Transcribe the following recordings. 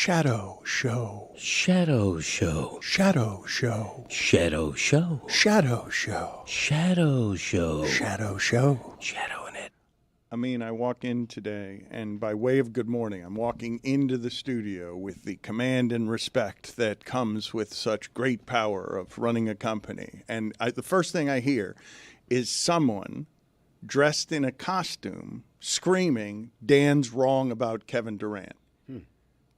Shadow Show. Shadow Show. Shadow Show. Shadow Show. Shadow Show. Shadow Show. Shadow Show. Shadowing it. I mean, I walk in today, and by way of good morning, I'm walking into the studio with the command and respect that comes with such great power of running a company. And the first thing I hear is someone dressed in a costume screaming, "Dan's wrong about Kevin Durant."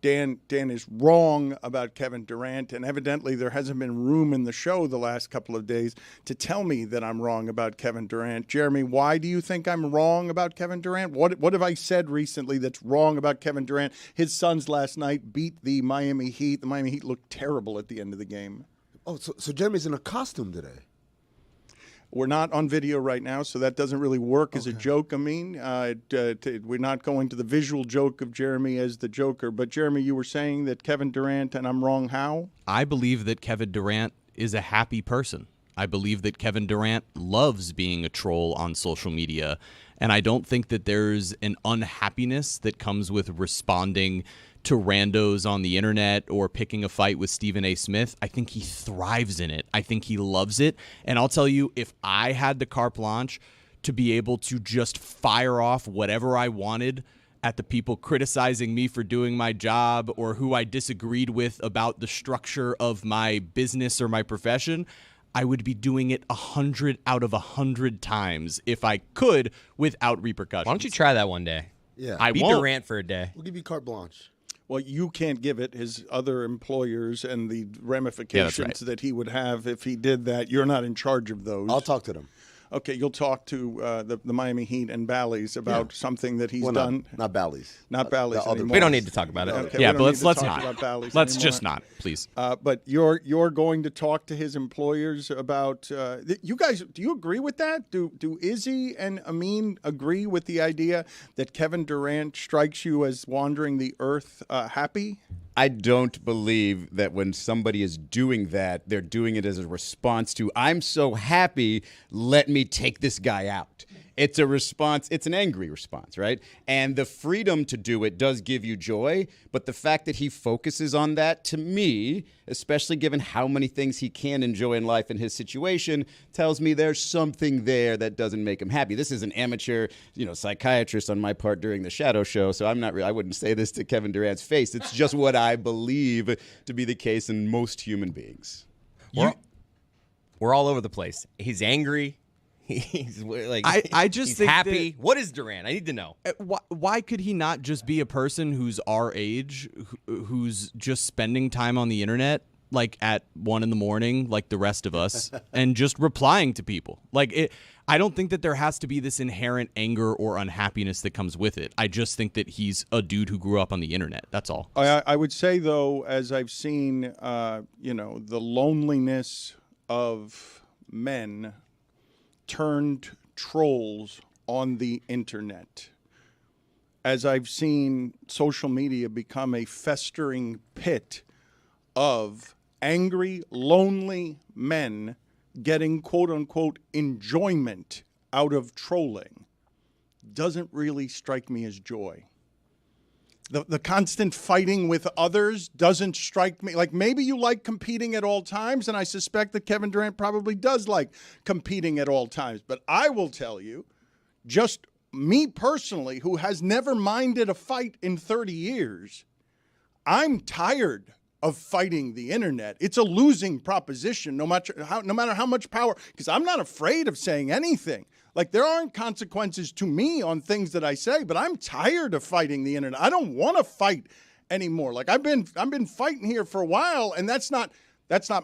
Dan is wrong about Kevin Durant, and evidently there hasn't been room in the show the last couple of days to tell me that I'm wrong about Kevin Durant. Jeremy, why do you think I'm wrong about Kevin Durant? What have I said recently that's wrong about Kevin Durant? His Suns last night beat the Miami Heat. The Miami Heat looked terrible at the end of the game. Oh, so Jeremy's in a costume today. We're not on video right now, so that doesn't really work as a joke, Amin. We're not going to the visual joke of Jeremy as the Joker. But, Jeremy, you were saying that Kevin Durant, and I'm wrong how? I believe that Kevin Durant is a happy person. I believe that Kevin Durant loves being a troll on social media. And I don't think that there's an unhappiness that comes with responding to randos on the internet or picking a fight with Stephen A. Smith. I think he thrives in it. I think he loves it. And I'll tell you, if I had the carte blanche to be able to just fire off whatever I wanted at the people criticizing me for doing my job or who I disagreed with about the structure of my business or my profession, I would be doing it 100 out of 100 times if I could without repercussions. Why don't you try that one day? Yeah. I Beat won't. Durant for a day. We'll give you carte blanche. Well, you can't give it. His other employers and the ramifications that he would have if he did that, you're not in charge of those. I'll talk to them. Okay, you'll talk to the Miami Heat and Bally's about something that he's done. Not Bally's. Not Bally's other anymore. We don't need to talk about it. Okay, Yeah, we but don't need let's to talk not. about Bally's Let's anymore. just not, please. But you're going to talk to his employers about you guys. Do you agree with that? Do Izzy and Amin agree with the idea that Kevin Durant strikes you as wandering the earth happy? I don't believe that when somebody is doing that, they're doing it as a response to, I'm so happy, let me take this guy out. It's a response. It's an angry response, right? And the freedom to do it does give you joy. But the fact that he focuses on that, to me, especially given how many things he can enjoy in life in his situation, tells me there's something there that doesn't make him happy. This is an amateur, psychiatrist on my part during the Shadow Show. So I wouldn't say this to Kevin Durant's face. It's just what I believe to be the case in most human beings. We're all over the place. He's angry. He's like, I just he's think happy. What is Durant? I need to know. Why could he not just be a person who's our age, who's just spending time on the internet, like at 1 a.m, like the rest of us, and just replying to people? I don't think that there has to be this inherent anger or unhappiness that comes with it. I just think that he's a dude who grew up on the internet. That's all. I would say, though, as I've seen, the loneliness of men turned trolls on the internet, as I've seen social media become a festering pit of angry, lonely men getting quote-unquote enjoyment out of trolling, doesn't really strike me as joy. The constant fighting with others doesn't strike me. Like, maybe you like competing at all times, and I suspect that Kevin Durant probably does like competing at all times. But I will tell you, just me personally, who has never minded a fight in 30 years, I'm tired of fighting the internet. It's a losing proposition, no matter how much power, because I'm not afraid of saying anything. Like, there aren't consequences to me on things that I say, but I'm tired of fighting the internet. I don't want to fight anymore. Like, I've been fighting here for a while, and that's not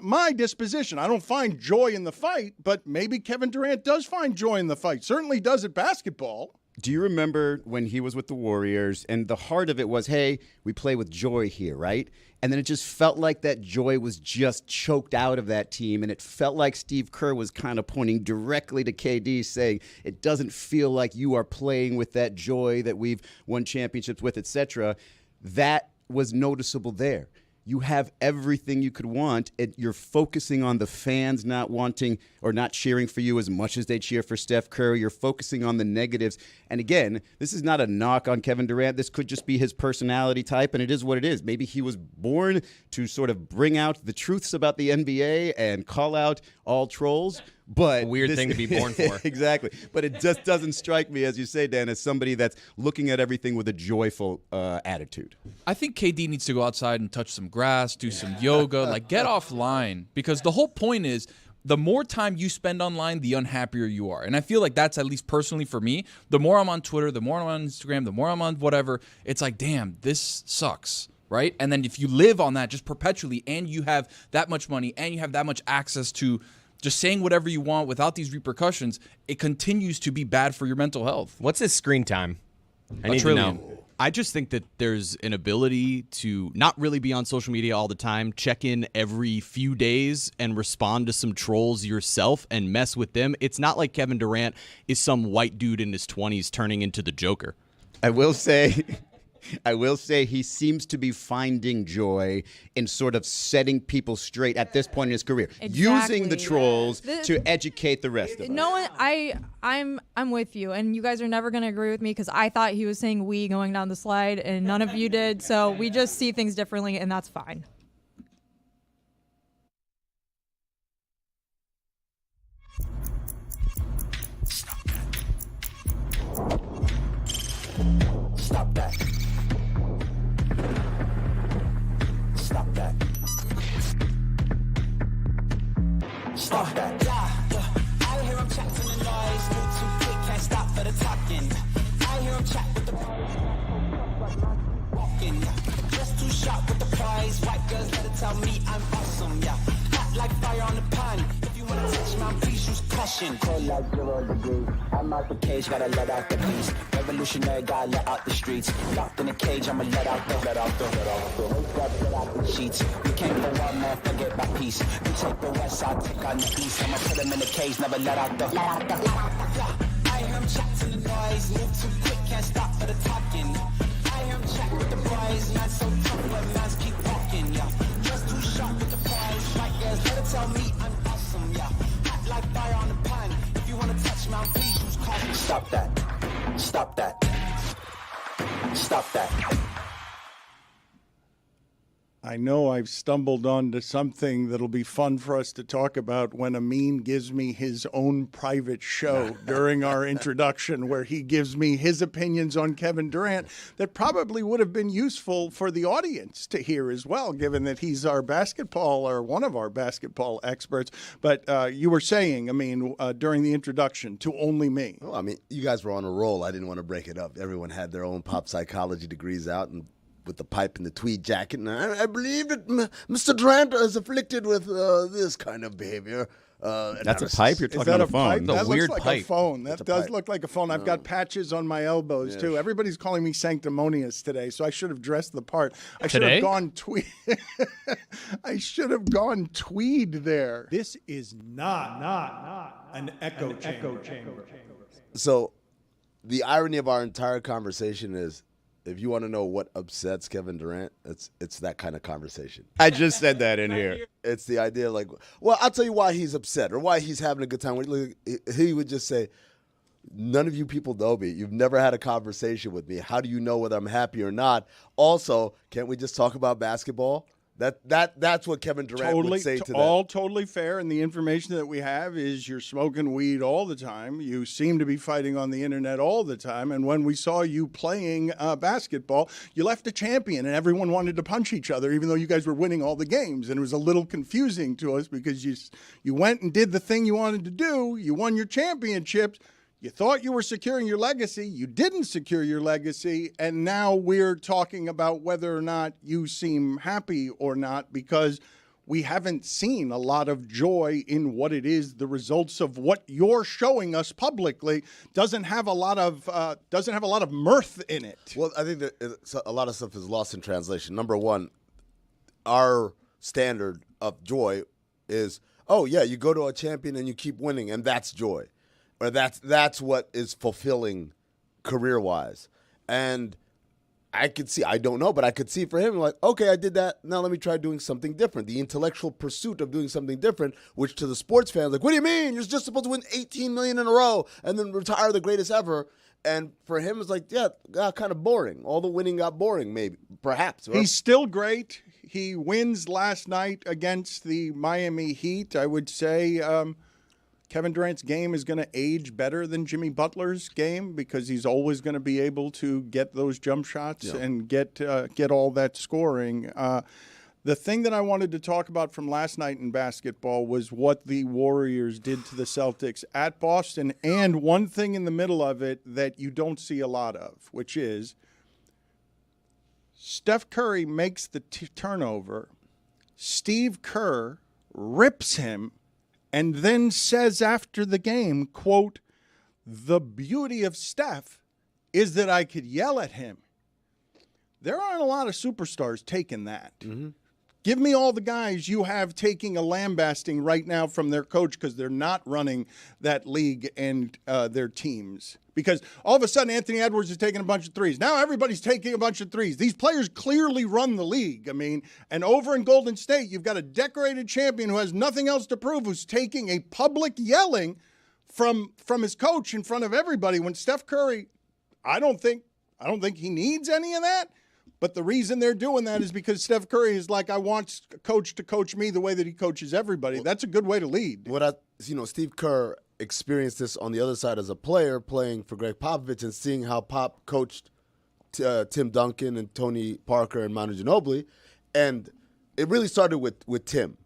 my disposition. I don't find joy in the fight, but maybe Kevin Durant does find joy in the fight. Certainly does at basketball. Do you remember when he was with the Warriors and the heart of it was, hey, we play with joy here, right? And then it just felt like that joy was just choked out of that team. And it felt like Steve Kerr was kind of pointing directly to KD saying, it doesn't feel like you are playing with that joy that we've won championships with, etc. That was noticeable there. you have everything you could want. You're focusing on the fans not wanting or not cheering for you as much as they cheer for Steph Curry. You're focusing on the negatives. And again, this is not a knock on Kevin Durant. This could just be his personality type, and it is what it is. Maybe he was born to sort of bring out the truths about the NBA and call out all trolls. But A weird thing to be born for. Exactly. But it just doesn't strike me, as you say, Dan, as somebody that's looking at everything with a joyful attitude. I think KD needs to go outside and touch some grass, do some yoga, like get offline. Because the whole point is the more time you spend online, the unhappier you are. And I feel like that's, at least personally for me, the more I'm on Twitter, the more I'm on Instagram, the more I'm on whatever, it's like, damn, this sucks. Right? And then if you live on that just perpetually and you have that much money and you have that much access to just saying whatever you want without these repercussions, it continues to be bad for your mental health. What's his screen time? I need to trillion. know. I just think that there's an ability to not really be on social media all the time, check in every few days and respond to some trolls yourself and mess with them. It's not like Kevin Durant is some white dude in his 20s turning into the Joker. I will say he seems to be finding joy in sort of setting people straight at this point in his career, using the Exactly. trolls to educate the rest of us. No one, I'm with you, and you guys are never gonna agree with me because I thought he was saying "we" going down the slide, and none of you did. So we just see things differently, and that's fine. Stop that. Stop that. Stop that. I hear him chat to the noise. Move too quick, can't stop for the talking. I hear him chat with the walking. Just too sharp with the prize. White girls let it tell me I'm awesome. Yeah, hot like fire on the pan. If you wanna touch my please use caution. Cold like 0 degrees. I'm out the cage, gotta let out the beast. Revolutionary, gotta let out the streets. Locked in a cage, I'ma let out the Wake up, let out the sheets. We can't go on, man, forget my peace. You take the west, I'll take on the east. I'ma put him in the cage, never let out the I hear him chat to the noise. Move too quick, can't stop for the talking. I hear him chat with the boys. Man, so tough, but man's keep walking, yeah. Just too sharp with the prize. White girls, let it tell me I'm awesome, yeah. Hot like fire on the pan. If you wanna touch my please use caution. Stop that. Stop that. Stop that. I know I've stumbled onto something that'll be fun for us to talk about when Amin gives me his own private show during our introduction, where he gives me his opinions on Kevin Durant that probably would have been useful for the audience to hear as well, given that he's our basketball or one of our basketball experts. But you were saying, during the introduction to Only Me. Well, I mean, you guys were on a roll. I didn't want to break it up. Everyone had their own pop psychology degrees out, and with the pipe and the tweed jacket. And I believe that Mr. Durant is afflicted with this kind of behavior. That's a pipe? You're Is talking that on a the phone. pipe? The That weird looks like pipe. a phone. That a does pipe. look like a phone. I've got patches on my elbows too. Everybody's calling me sanctimonious today, so I should have dressed the part. I should Today? have gone tweed. I should have gone tweed there. This is not an echo chamber. So the irony of our entire conversation is, if you want to know what upsets Kevin Durant, it's that kind of conversation. I just said that in here. It's the idea like, well, I'll tell you why he's upset or why he's having a good time. He would just say, none of you people know me. You've never had a conversation with me. How do you know whether I'm happy or not? Also, can't we just talk about basketball? That's what Kevin Durant would say to that. All totally fair, and the information that we have is you're smoking weed all the time. You seem to be fighting on the internet all the time, and when we saw you playing basketball, you left a champion, and everyone wanted to punch each other, even though you guys were winning all the games, and it was a little confusing to us because you went and did the thing you wanted to do. You won your championships. You thought you were securing your legacy. You didn't secure your legacy. And now we're talking about whether or not you seem happy or not, because we haven't seen a lot of joy in what it is. The results of what you're showing us publicly doesn't have a lot of mirth in it. Well, I think that a lot of stuff is lost in translation. Number one, our standard of joy is, oh yeah, you go to a champion and you keep winning, and that's joy. Or that's what is fulfilling career-wise. And I could see, I don't know, but I could see for him, like, okay, I did that. Now let me try doing something different. The intellectual pursuit of doing something different, which to the sports fans, like, what do you mean? You're just supposed to win 18 million in a row and then retire the greatest ever. And for him, it's like, yeah, got kind of boring. All the winning got boring, maybe, perhaps. He's still great. He wins last night against the Miami Heat. I would say Kevin Durant's game is going to age better than Jimmy Butler's game because he's always going to be able to get those jump shots and get all that scoring. The thing that I wanted to talk about from last night in basketball was what the Warriors did to the Celtics at Boston, and one thing in the middle of it that you don't see a lot of, which is Steph Curry makes the turnover. Steve Kerr rips him and then says after the game, quote, "The beauty of Steph is that I could yell at him." There aren't a lot of superstars taking that. Mm-hmm. Give me all the guys you have taking a lambasting right now from their coach because they're not running that league and their teams. Because all of a sudden Anthony Edwards is taking a bunch of threes. Now everybody's taking a bunch of threes. These players clearly run the league. I mean, and over in Golden State, you've got a decorated champion who has nothing else to prove, who's taking a public yelling from his coach in front of everybody. When Steph Curry, I don't think he needs any of that. But the reason they're doing that is because Steph Curry is like, I want a coach to coach me the way that he coaches everybody. That's a good way to lead. Steve Kerr experienced this on the other side as a player, playing for Greg Popovich and seeing how Pop coached Tim Duncan and Tony Parker and Manu Ginobili. And it really started with Tim.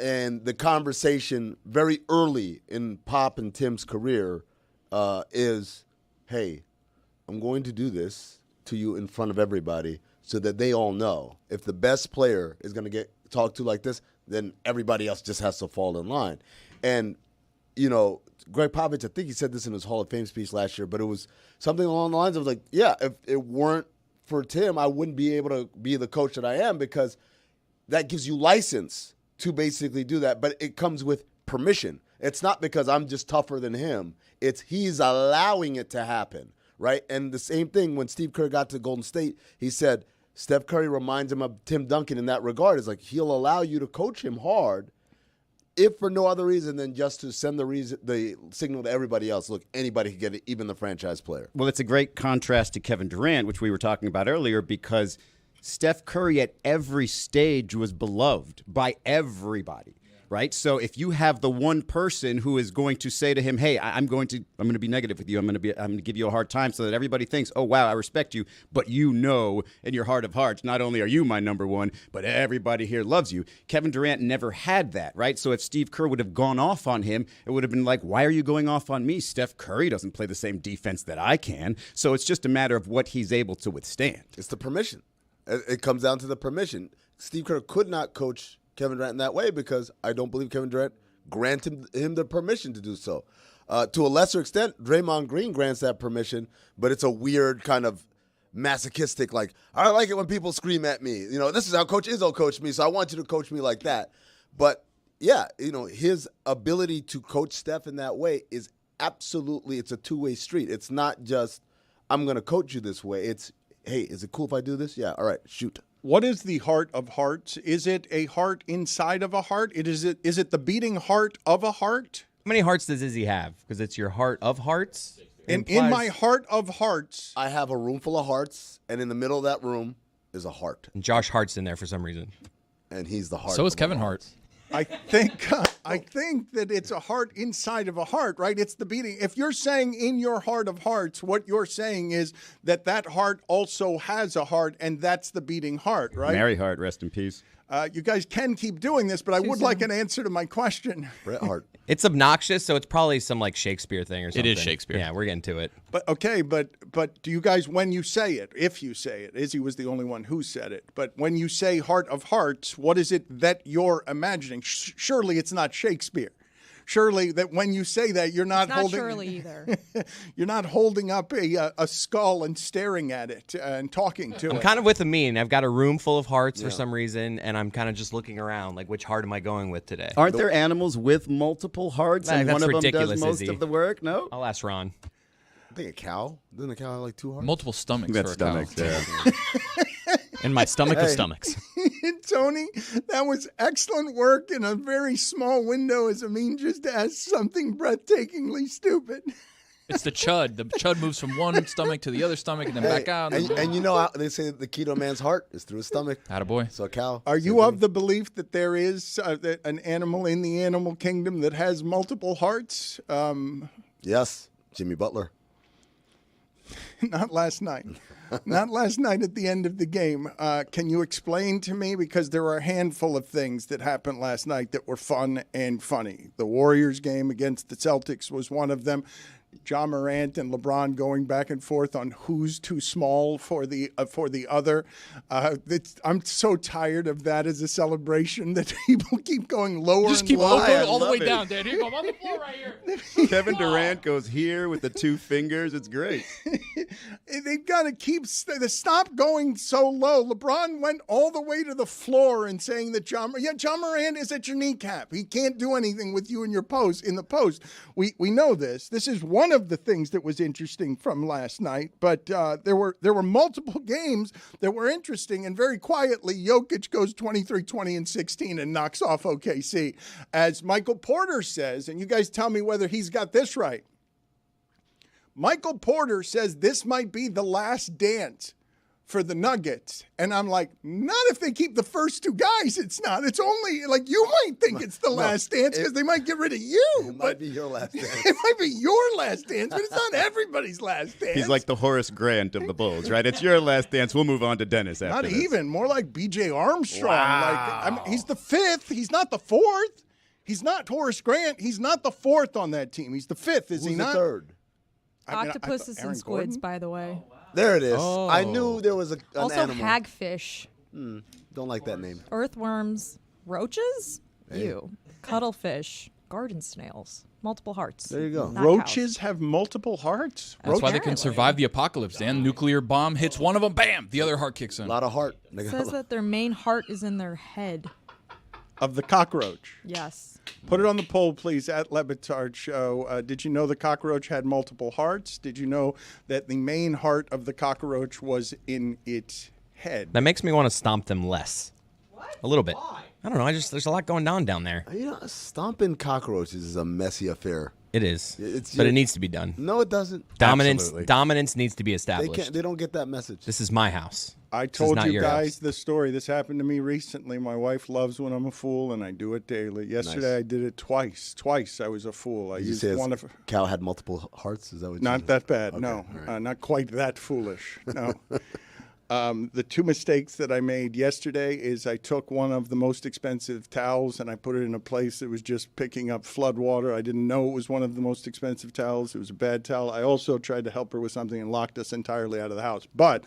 And the conversation very early in Pop and Tim's career is, hey, I'm going to do this to you in front of everybody so that they all know if the best player is going to get talked to like this, then everybody else just has to fall in line. And, Greg Popovich, I think he said this in his Hall of Fame speech last year, but it was something along the lines of like, yeah, if it weren't for Tim, I wouldn't be able to be the coach that I am because that gives you license to basically do that. But it comes with permission. It's not because I'm just tougher than him. It's he's allowing it to happen. Right? And the same thing when Steve Kerr got to Golden State, he said Steph Curry reminds him of Tim Duncan in that regard. It's like he'll allow you to coach him hard if for no other reason than just to send the signal to everybody else. Look, anybody can get it, even the franchise player. Well, it's a great contrast to Kevin Durant, which we were talking about earlier, because Steph Curry at every stage was beloved by everybody. Right? So if you have the one person who is going to say to him, hey, I'm going to be negative with you. I'm going to give you a hard time so that everybody thinks, oh, wow, I respect you. But in your heart of hearts, not only are you my number one, but everybody here loves you. Kevin Durant never had that, right? So if Steve Kerr would have gone off on him, it would have been like, why are you going off on me? Steph Curry doesn't play the same defense that I can. So it's just a matter of what he's able to withstand. It's the permission. It comes down to the permission. Steve Kerr could not coach Kevin Durant in that way because I don't believe Kevin Durant granted him the permission to do so. To a lesser extent, Draymond Green grants that permission, but it's a weird kind of masochistic, like, I like it when people scream at me. This is how Coach Izzo coached me, so I want you to coach me like that. But, yeah, his ability to coach Steph in that way is absolutely, it's a two-way street. It's not just, I'm going to coach you this way. It's, hey, is it cool if I do this? Yeah, all right, shoot. What is the heart of hearts? Is it a heart inside of a heart? Is it the beating heart of a heart? How many hearts does Izzy have? Because it's your heart of hearts. In my heart of hearts, I have a room full of hearts, and in the middle of that room is a heart. And Josh Hart's in there for some reason. And he's the heart. So is Kevin Hart. I think that it's a heart inside of a heart, right? It's the beating. If you're saying in your heart of hearts, what you're saying is that heart also has a heart, and that's the beating heart, right? Mary Hart, rest in peace. You guys can keep doing this, but I would like an answer to my question. Bret Hart. It's obnoxious, so it's probably some like Shakespeare thing or something. It is Shakespeare. Yeah, we're getting to it. But okay, but do you guys, when you say it, if you say it, Izzy was the only one who said it, but when you say heart of hearts, what is it that you're imagining? Surely it's not Shakespeare. Surely that when you say that, you're not holding. Not surely either. You're not holding up a skull and staring at it and talking to it. I'm kind of with Amin. I've got a room full of hearts for some reason, and I'm kind of just looking around, like, which heart am I going with today? Aren't there animals with multiple hearts, and That's one of them ridiculous, does most Izzy. of the work? No? I'll ask Ron. think a cow. Doesn't a cow have like 2 hearts? Multiple stomachs That's for a cow. stomachs, yeah. And my stomach of stomachs. Tony, that was excellent work in a very small window as a mean just to ask something breathtakingly stupid. It's the chud. The chud moves from one stomach to the other stomach and then back out. And you know how they say the key to a man's heart is through his stomach. Attaboy. So a cow. Are same you of thing. the belief that there is an animal in the animal kingdom that has multiple hearts? Yes, Jimmy Butler. Not last night. Not last night at the end of the game. Can you explain to me? Because there were a handful of things that happened last night that were fun and funny. The Warriors game against the Celtics was one of them. John Morant and LeBron going back and forth on who's too small for the other. I'm so tired of that as a celebration that people keep going lower Just and keep lower. all the way love it. down, Dan. Here you go. I'm on the floor right here. Kevin Durant goes here with the 2 fingers. It's great. They've got to stop going so low. LeBron went all the way to the floor and saying that John Morant is at your kneecap. He can't do anything with you in the post. We know this. This is one of the things that was interesting from last night, but there were multiple games that were interesting, and very quietly, Jokic goes 23, 20, and 16 and knocks off OKC. As Michael Porter says, and you guys tell me whether he's got this right. Michael Porter says this might be the last dance for the Nuggets. And I'm like, not if they keep the first 2 guys. It's not. It's only, like, you might think it's the last dance because they might get rid of you. It might be your last dance. It might be your last dance, but it's not everybody's last dance. He's like the Horace Grant of the Bulls, right? It's your last dance. We'll move on to Dennis after not this. even. More like B.J. Armstrong. Wow. Like, he's the 5th. He's not the 4th. He's not Horace Grant. He's not the 4th on that team. He's the 5th, is Who's he the not? third? Octopuses Aaron and squids, Gordon? by the way. There it is. Oh. I knew there was an Also animal. hagfish, Don't like that name. earthworms, roaches, cuttlefish, garden snails, multiple hearts. There you go. Not Roaches have multiple hearts? That's why they can Apparently. survive the apocalypse, Dan. Nuclear bomb hits one of them, bam, the other heart kicks in. A lot of heart. It says that their main heart is in their head. Of the cockroach. Yes. Put it on the poll, please, at Le Batard Show. Did you know the cockroach had multiple hearts? Did you know that the main heart of the cockroach was in its head? That makes me want to stomp them less. What? A little bit. Why? I don't know. There's a lot going on down there. You know, stomping cockroaches is a messy affair. It is. It's But your- it needs to be done. No, it doesn't. Absolutely. Dominance needs to be They established. they don't get that message. This is my house. I This is told not you your guys house. the story. This happened to me recently. My wife loves when I'm a fool, and I do it daily. Yesterday, I did it twice. Twice I was a fool. I Did you used say one his of... cow had multiple hearts? Is that what you Not said? that bad, Okay, no. all right. Not quite that foolish, no. The 2 mistakes that I made yesterday is I took one of the most expensive towels and I put it in a place that was just picking up flood water. I didn't know it was one of the most expensive towels. It was a bad towel. I also tried to help her with something and locked us entirely out of the house. But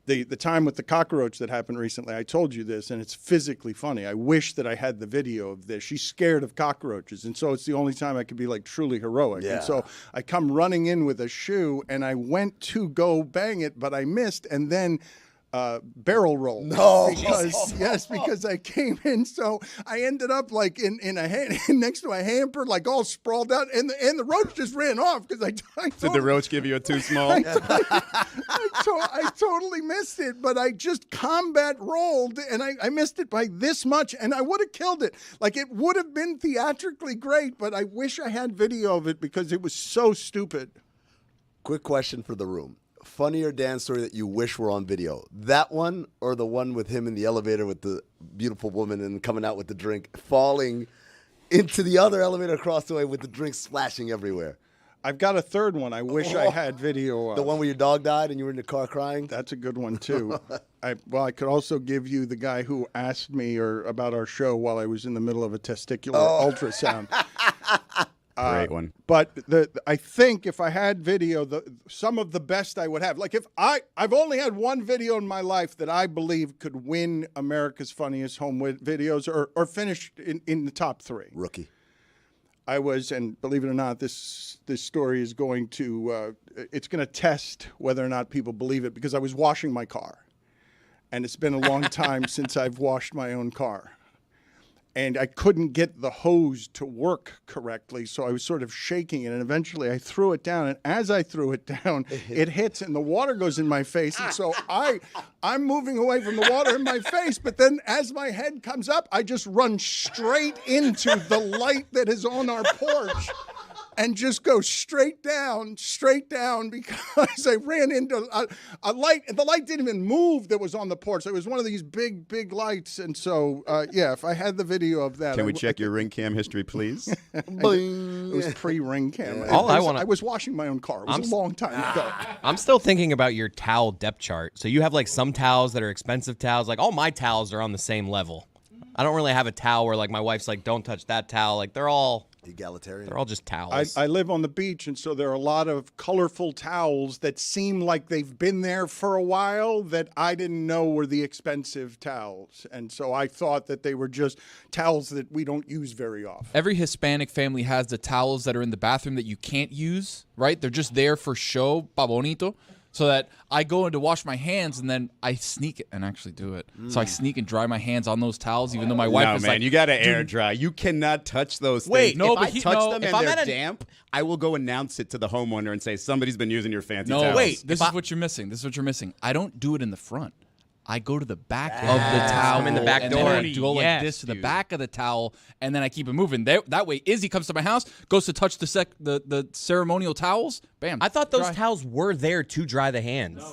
the time with the cockroach that happened recently, I told you this, and it's physically funny. I wish that I had the video of this. She's scared of cockroaches, and so it's the only time I could be, like, truly heroic. Yeah. And so I come running in with a shoe, and I went to go bang it, but I missed, and then barrel roll. No. Because I came in, so I ended up like in a hand next to a hamper, like all sprawled out, and the roach just ran off because I Did the roach give you a too small? I totally missed it, but I just combat rolled, and I missed it by this much, and I would have killed it. Like, it would have been theatrically great, but I wish I had video of it because it was so stupid. Quick question for the room. Funnier dance story that you wish were on video. That one or the one with him in the elevator with the beautiful woman and coming out with the drink, falling into the other elevator across the way with the drink splashing everywhere? I've got a third one I wish I had video of. The one where your dog died and you were in the car crying? That's a good one, too. I could also give you the guy who asked me about our show while I was in the middle of a testicular ultrasound. Great one. But I think if I had video, some of the best I would have. Like, if I've only had one video in my life that I believe could win America's Funniest Home Videos or finish in the top 3. Rookie. I was, and believe it or not, this story is going to it's going to test whether or not people believe it, because I was washing my car, and it's been a long time since I've washed my own car. and I couldn't get the hose to work correctly, so I was sort of shaking it, and eventually I threw it down, and as I threw it down, it hits, and the water goes in my face, and so I'm moving away from the water in my face, but then as my head comes up, I just run straight into the light that is on our porch. And just go straight down, because I ran into a light, and the light didn't even move that was on the porch. It was one of these big, big lights. And so, if I had the video of that. Can we check your ring cam history, please? It was pre-ring cam. I was washing my own car. It was a long time ago. I'm still thinking about your towel depth chart. So you have like some towels that are expensive towels. Like all my towels are on the same level. I don't really have a towel where like my wife's like, don't touch that towel. Like they're all egalitarian. They're all just towels. I live on the beach, and so there are a lot of colorful towels that seem like they've been there for a while that I didn't know were the expensive towels. And so I thought that they were just towels that we don't use very often. Every Hispanic family has the towels that are in the bathroom that you can't use, right? They're just there for show, pa bonito. So that I go in to wash my hands, and then I sneak it and actually do it. So I sneak and dry my hands on those towels, even though my wife is like, you got to air dry. You cannot touch those Wait, things. no, if but I touch them if and I'm they're at damp, I will go announce it to the homeowner and say, somebody's been using your fancy no, towels. wait, this is what you're missing. I don't do it in the front. I go to the back of the towel. I'm in the back and door. then I go like this to the back of the towel, and then I keep it moving. That way, Izzy comes to my house, goes to touch the ceremonial towels. Bam. I thought those dry. towels were there to dry the hands.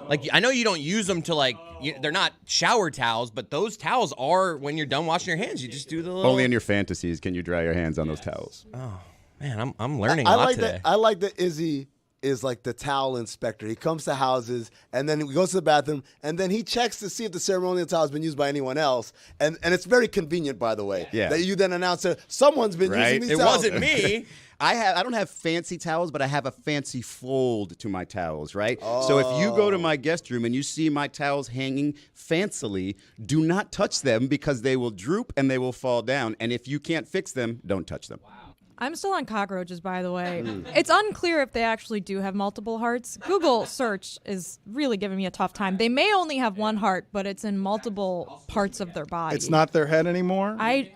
Like, I know you don't use them to, like, they're not shower towels, but those towels are, when you're done washing your hands, you just do the little... Only in your fantasies can you dry your hands on those towels. Oh, man, I'm learning a lot today. I like that Izzy is like the towel inspector. He comes to houses, and then he goes to the bathroom, and then he checks to see if the ceremonial towel has been used by anyone else. And it's very convenient, by the way, that you then announce that someone's been using these towels. It wasn't me. I don't have fancy towels, but I have a fancy fold to my towels, right? So if you go to my guest room and you see my towels hanging fancily, do not touch them because they will droop and they will fall down. And if you can't fix them, don't touch them. I'm still on cockroaches, by the way. It's unclear if they actually do have multiple hearts. Google search is really giving me a tough time. They may only have one heart, but it's in multiple parts of their body. It's not their head anymore? I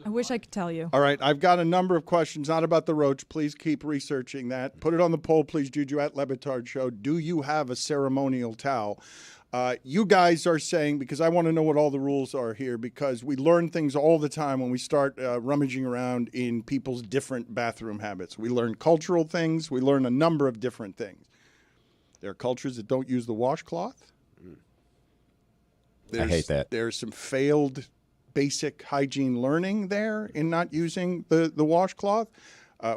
wish I could tell you. All right, I've got a number of questions, not about the roach. Please keep researching that. Put it on the poll, please, Juju, at Le Batard Show. Do you have a ceremonial towel? You guys are saying, because I want to know what all the rules are here, because we learn things all the time when we start rummaging around in people's different bathroom habits. We learn cultural things. We learn a number of different things. There are cultures that don't use the washcloth. I hate that. There's some failed basic hygiene learning there in not using the washcloth.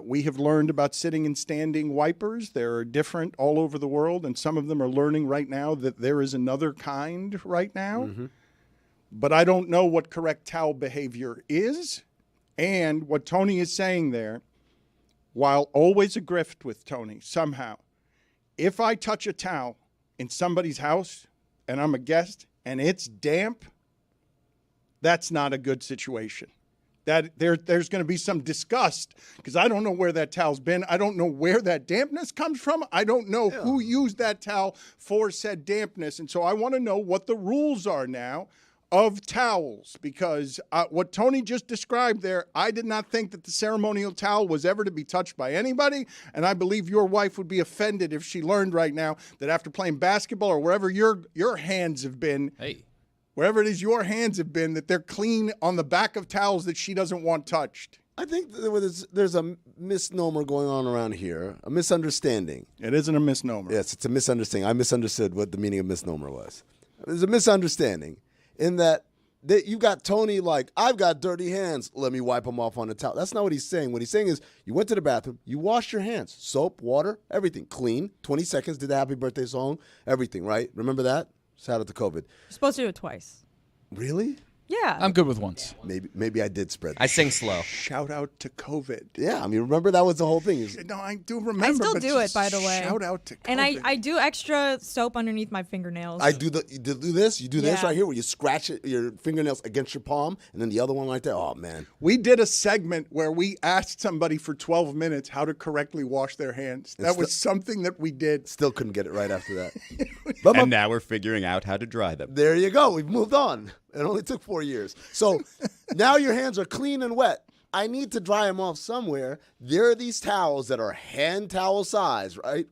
We have learned about sitting and standing wipers. There are different all over the world, and some of them are learning right now that there is another kind right now. But I don't know what correct towel behavior is. And what Tony is saying there, while always a grift with Tony, somehow, if I touch a towel in somebody's house and I'm a guest and it's damp, that's not a good situation. That there's going to be some disgust because I don't know where that towel's been. I don't know where that dampness comes from. I don't know who used that towel for said dampness. And so I want to know what the rules are now of towels, because what Tony just described there, I did not think that the ceremonial towel was ever to be touched by anybody. And I believe your wife would be offended if she learned right now that after playing basketball or wherever your hands have been, wherever it is your hands have been, that they're clean on the back of towels that she doesn't want touched. I think there's a misnomer going on around here, a misunderstanding. It isn't a misnomer. Yes, it's a misunderstanding. I misunderstood what the meaning of misnomer was. There's a misunderstanding in that you got Tony like, I've got dirty hands, let me wipe them off on the towel. That's not what he's saying. What he's saying is you went to the bathroom, you washed your hands, soap, water, everything, clean, 20 seconds, did the happy birthday song, everything, right? Remember that? Shout out to COVID. You're supposed to do it twice. Really? Yeah. I'm good with once. Maybe I did spread. I sing slow. Shout out to COVID. Yeah, I mean, remember that was the whole thing. No, I do remember. I still but do it, by the way. Shout out to COVID. And I do extra soap underneath my fingernails. You do this. You do this Yeah. right here where you scratch your fingernails against your palm, and then the other one right there. Oh man, we did a segment where we asked somebody for 12 minutes how to correctly wash their hands. That was something that we did. Still couldn't get it right after that. And now we're figuring out how to dry them. There you go. We've moved on. It only took 4 years. So now your hands are clean and wet. I need to dry them off somewhere. There are these towels that are hand towel size, right?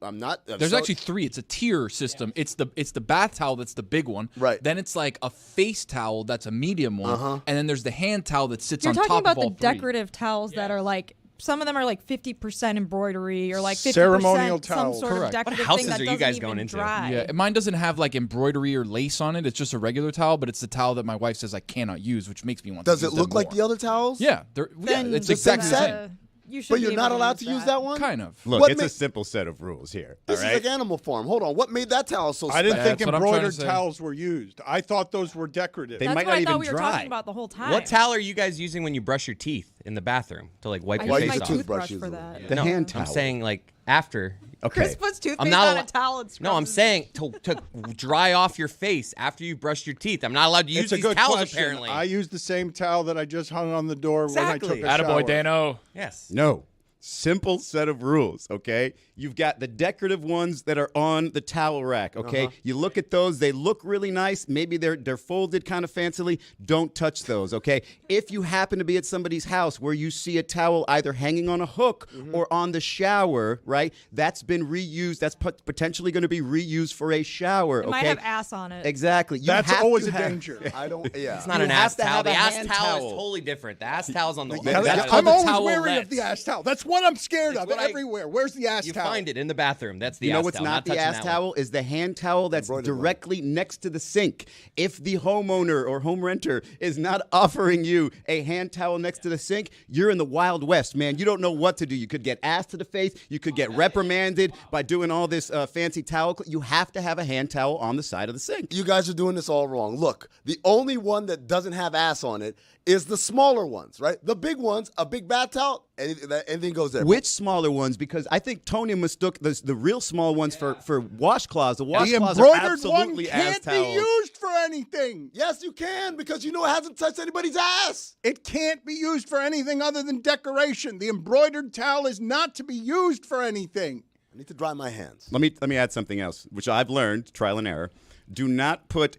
There's actually 3. It's a tier system. It's the bath towel that's the big one. Right. Then it's like a face towel that's a medium one. And then there's the hand towel that sits You're on talking top about of all the 3. decorative towels that are like, some of them are like 50% embroidery or like 50% Ceremonial some towels. sort Correct. of What decorative houses thing that are you doesn't guys even going into? dry. Yeah, mine doesn't have like embroidery or lace on it. It's just a regular towel, but it's the towel that my wife says I cannot use, which makes me want Does to it use look them like more. the other towels? Yeah, Then it's the exactly the same same. You should But be you're able not to allowed to use use that one? Kind of. Look, What it's ma- a simple set of rules here. This all is right? like Animal Farm. Hold on. What made that towel so I special? didn't think That's what I'm trying to embroidered say. towels were used. I thought those were decorative. They That's might what not I thought even we were dry. talking about the whole time. What towel are you guys using when you brush your teeth in the bathroom to like wipe I your use use face my a off? toothbrush toothbrush for usually. that. The No, hand I'm towel. saying like after. Okay. Chris puts toothpaste I'm not on a al- towel and No, I'm scrubs saying to dry off your face after you brush your teeth. I'm not allowed to use It's a these good towels question. apparently. I used the same towel that I just hung on the door when I took Exactly. a shower. Attaboy, Dano. yes. No. Simple set of rules, okay? You've got the decorative ones that are on the towel rack, okay? You look at those, they look really nice. Maybe they're folded kind of fancily. Don't touch those, okay? If you happen to be at somebody's house where you see a towel either hanging on a hook or on the shower, right? That's been reused. That's potentially going to be reused for a shower, It okay? might have ass on it. Exactly. You That's have always to a have- danger. I don't. Yeah. It's not You an have ass to towel. have The a ass hand towel is towel. totally different. The ass towel's on the That's I'm the always towel wary lets. of the ass towel. That's what I'm scared of. what I- Everywhere. Where's the ass You towel? find it in the bathroom. That's the You ass know what's towel. not the touching ass that one. towel is the hand towel that's Embroidered one. directly next to the sink. If the homeowner or home renter is not offering you a hand towel next to the sink, you're in the Wild West, man. You don't know what to do. You could get ass to the face. You could get reprimanded by doing all this fancy towel. You have to have a hand towel on the side of the sink. You guys are doing this all wrong. Look, the only one that doesn't have ass on it is the smaller ones, right? The big ones, a big bath towel, anything goes there. Which smaller ones? Because I think Tony mistook the real small ones for washcloths. The The washcloths are embroidered one absolutely ass can't be towels. used for anything. Yes, you can, because you know it hasn't touched anybody's ass. It can't be used for anything other than decoration. The embroidered towel is not to be used for anything. I need to dry my hands. Let me add something else, which I've learned, trial and error. Do not put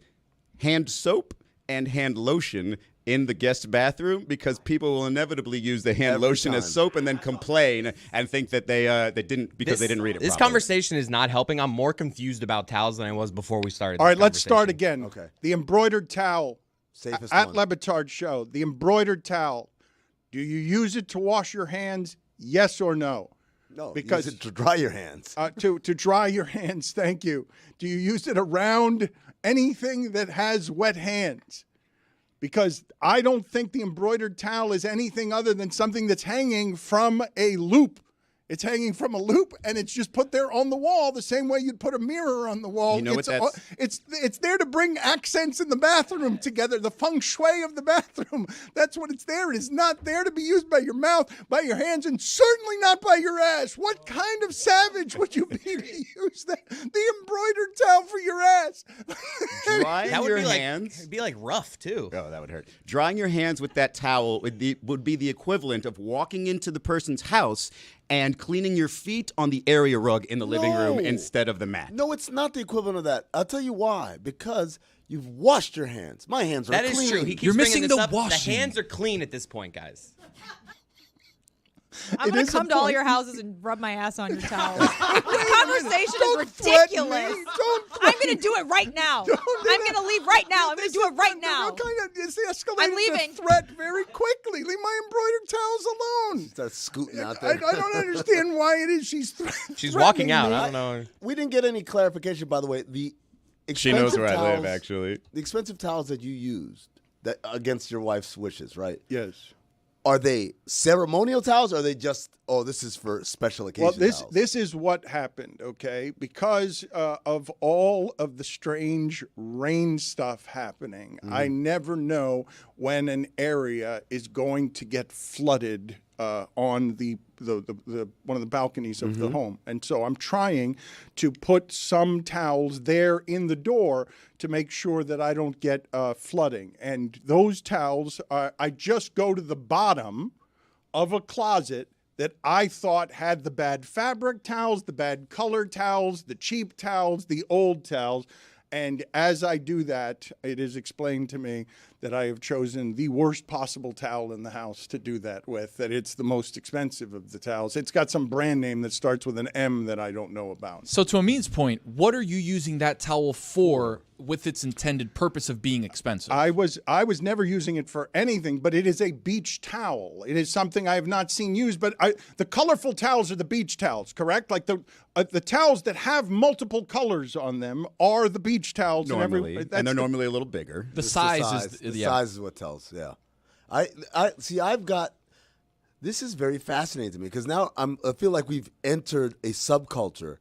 hand soap and hand lotion in the guest bathroom, because people will inevitably use the hand Every lotion as time. soap and then complain and think that they didn't because they didn't read it This properly. conversation is not helping. I'm more confused about towels than I was before we started. All this right, let's start conversation. again. Okay. The embroidered towel. Safest At one. Le Batard Show, the embroidered towel. Do you use it to wash your hands? Yes or no? No, because- use it to dry your hands. To dry your hands, thank you. Do you use it around anything that has wet hands? Because I don't think the embroidered towel is anything other than something that's hanging from a loop. It's hanging from a loop, and it's just put there on the wall the same way you'd put a mirror on the wall. You know what that's- It's there to bring accents in the bathroom together, the feng shui of the bathroom. That's what it's there. It is not there to be used by your mouth, by your hands, and certainly not by your ass. What kind of savage would you be to use the embroidered towel for your ass? Drying That would your be like hands. it'd be like rough too. Oh, that would hurt. Drying your hands with that towel would be the equivalent of walking into the person's house and cleaning your feet on the area rug in the living room No. instead of the mat. No, it's not the equivalent of that. I'll tell you why. Because you've washed your hands. My hands are That clean. is true. He keeps You're bringing missing this the up. washing. The hands are clean at this point, guys. I'm It gonna is a come to all point. your houses and rub my ass on your towels. The conversation Don't is threaten ridiculous. me. Don't I'm gonna do it right now. I'm gonna leave right now. I'm gonna do it right now. What kind of, it's escalated I'm leaving. the threat very quickly. Leave my embroidered towels alone. Start scooting out I there. don't understand why it is she's She's walking threatening out. me. I don't know. We didn't get any clarification, by the way. The She knows expensive where I live, towels- actually. The expensive towels that you used that against your wife's wishes, right? Yes. Are they ceremonial towels, or are they just, oh, this is for special occasion Well, towels? this is what happened, okay? Because of all of the strange rain stuff happening, I never know when an area is going to get flooded on the one of the balconies of the home. And so I'm trying to put some towels there in the door to make sure that I don't get flooding. And those towels, I just go to the bottom of a closet that I thought had the bad fabric towels, the bad color towels, the cheap towels, the old towels. And as I do that, it is explained to me that I have chosen the worst possible towel in the house to do that with, that it's the most expensive of the towels. It's got some brand name that starts with an M that I don't know about. So to Amin's point, what are you using that towel for with its intended purpose of being expensive? I was never using it for anything, but it is a beach towel. It is something I have not seen used, but the colorful towels are the beach towels, correct? Like the towels that have multiple colors on them are the beach towels. Normally, and they're normally a little bigger. The size is the size is what tells. Yeah, I see. I've got. This is very fascinating to me because now I feel like we've entered a subculture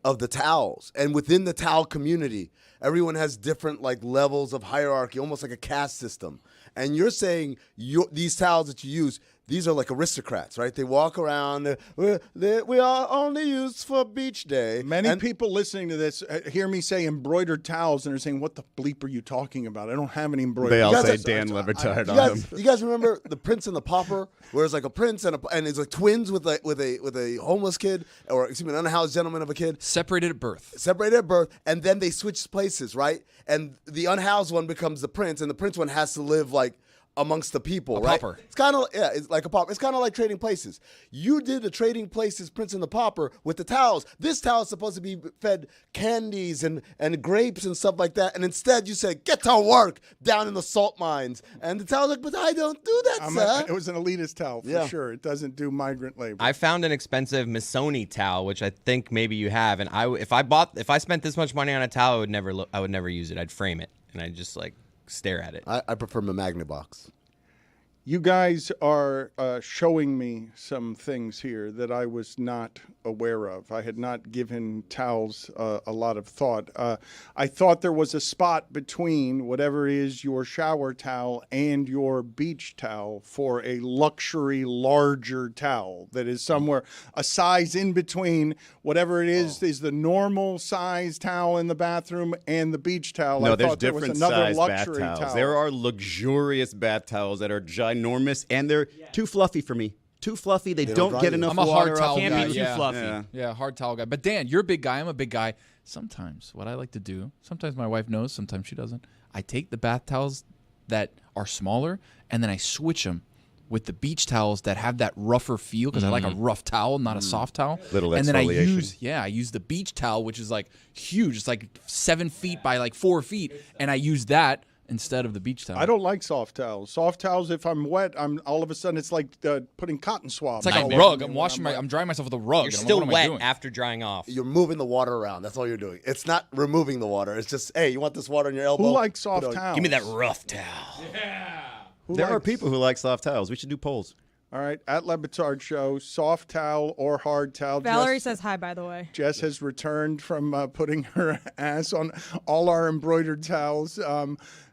of the towels, and within the towel community, everyone has different like levels of hierarchy, almost like a caste system. And you're saying these towels that you use, these are like aristocrats, right? They walk around. We are only used for beach day. Many people listening to this hear me say embroidered towels, and they're saying, "What the bleep are you talking about? I don't have any embroidered." They all towels." say Dan Le Batard on them. You guys remember The Prince and the Pauper, where it's like a prince and it's like twins with a homeless kid, or excuse me, an unhoused gentleman of a kid, separated at birth. Separated at birth, and then they switch places, right? And the unhoused one becomes the prince, and the prince one has to live like amongst the people, right? Pauper. It's kind of it's like a pauper. It's kind of like Trading Places. You did a Trading Places Prince and the Pauper with the towels. This towel is supposed to be fed candies and grapes and stuff like that, and instead you said, "Get to work down in the salt mines." And the towel's like, "But I don't do that, sir." It was an elitist towel for sure. It doesn't do migrant labor. I found an expensive Missoni towel, which I think maybe you have, and if I spent this much money on a towel, I would never use it. I'd frame it, and I'd just like stare at it. I prefer my Magna box. You guys are showing me some things here that I was not aware of. I had not given towels a lot of thought. I thought there was a spot between whatever is your shower towel and your beach towel for a luxury larger towel that is somewhere a size in between whatever it is the normal size towel in the bathroom and the beach towel. No, I there's thought there was different another size bath luxury towels. towel. There are luxurious bath towels that are ginormous, and they're too fluffy for me. Too fluffy. They don't get enough I'm a water. hard towel Can't guy. be too fluffy. Yeah, hard towel guy. But Dan, you're a big guy. I'm a big guy. Sometimes what I like to do, sometimes my wife knows, sometimes she doesn't. I take the bath towels that are smaller, and then I switch them with the beach towels that have that rougher feel, because I like a rough towel, not a soft towel. Little and then exfoliation. I use the beach towel, which is like huge. It's like 7 feet by like 4 feet, and I use that instead of the beach towel. I don't like soft towels. Soft towels, if I'm wet, I'm all of a sudden it's like putting cotton swabs. It's like all a over rug. me I'm when I'm drying myself with a rug. You're and still what am I wet doing? after drying off. You're moving the water around. That's all you're doing. It's not removing the water. It's just, hey, you want this water in your elbow? Who likes soft towels? Give me that rough towel. There are people who like soft towels. We should do polls. All right, at Le Batard Show, soft towel or hard towel. Valerie says hi, by the way. Jess has returned from putting her ass on all our embroidered towels.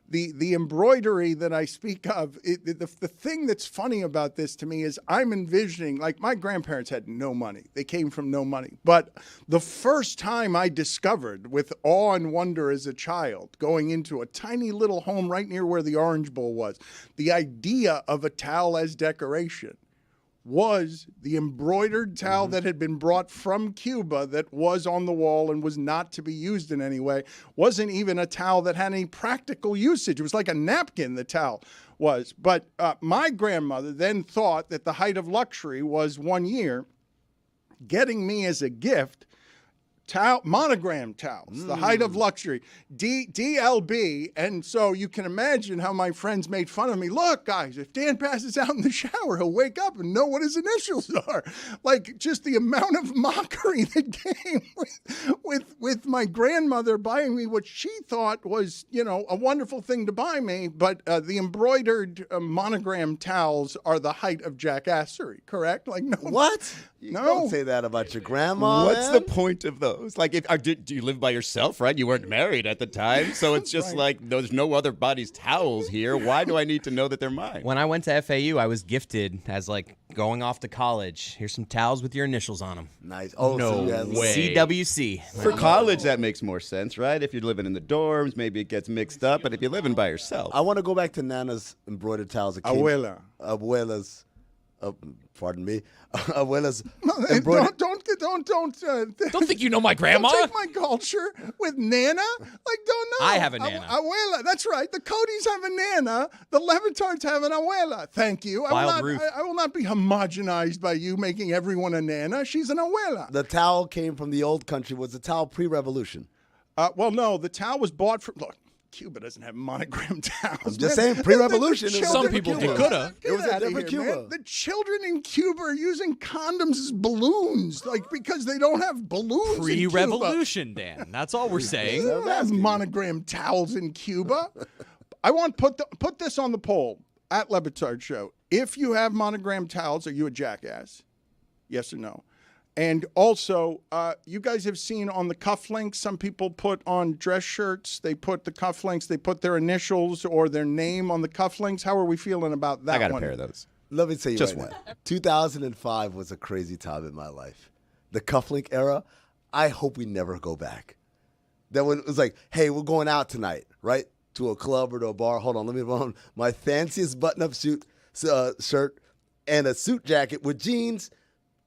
The embroidery that I speak of, the thing that's funny about this to me is I'm envisioning, like my grandparents had no money. They came from no money. But the first time I discovered with awe and wonder as a child, going into a tiny little home right near where the Orange Bowl was, the idea of a towel as decoration was the embroidered towel that had been brought from Cuba that was on the wall and was not to be used in any way. Wasn't even a towel that had any practical usage. It was like a napkin, the towel was. But my grandmother then thought that the height of luxury was 1 year getting me as a gift monogram towels, the height of luxury, DLB. And so you can imagine how my friends made fun of me. Look, guys, if Dan passes out in the shower, he'll wake up and know what his initials are. Like, just the amount of mockery that came with my grandmother buying me what she thought was, a wonderful thing to buy me. But the embroidered monogram towels are the height of jackassery, correct? Like, no. What? No. Don't say that about your grandma. What's man. the point of those? Like, do you live by yourself, right? You weren't married at the time, so it's just like there's no other body's towels here. Why do I need to know that they're mine? When I went to FAU, I was gifted as like going off to college. Here's some towels with your initials on them. Nice. Oh, No so you guys- way. CWC. For college, that makes more sense, right? If you're living in the dorms, maybe it gets mixed up. But if you're living by yourself, I want to go back to Nana's embroidered towels. Abuela. Abuela's pardon me, abuelas Hey, embroidered. Don't think you know my grandma. Don't take my culture with Nana. Like, don't know. I have a Nana. Abuela. That's right. The Codys have a Nana. The Le Batards have an abuela. Thank you. Wild Ruth. I will not be homogenized by you making everyone a Nana. She's an abuela. The towel came from the old country. Was the towel pre-revolution? Well, no. The towel was bought from. Look, Cuba doesn't have monogram towels. I'm just man. saying, pre-revolution. The it was Some different people Cuba. coulda. It was a outta different here, Cuba. man. The children in Cuba are using condoms as balloons, like because they don't have balloons. in Cuba. Pre-revolution, Dan. That's all we're saying. They don't have monogram towels in Cuba. I want put this on the poll at Le Batard Show. If you have monogram towels, are you a jackass? Yes or no? And also, you guys have seen on the cufflinks, some people put on dress shirts, they put the cufflinks, they put their initials or their name on the cufflinks. How are we feeling about that I got one? a pair of those. Let me tell you Just right one. now. 2005 was a crazy time in my life. The cufflink era, I hope we never go back. That when it was like, hey, we're going out tonight, right? To a club or to a bar. Hold on, let me put on my fanciest button-up shirt and a suit jacket with jeans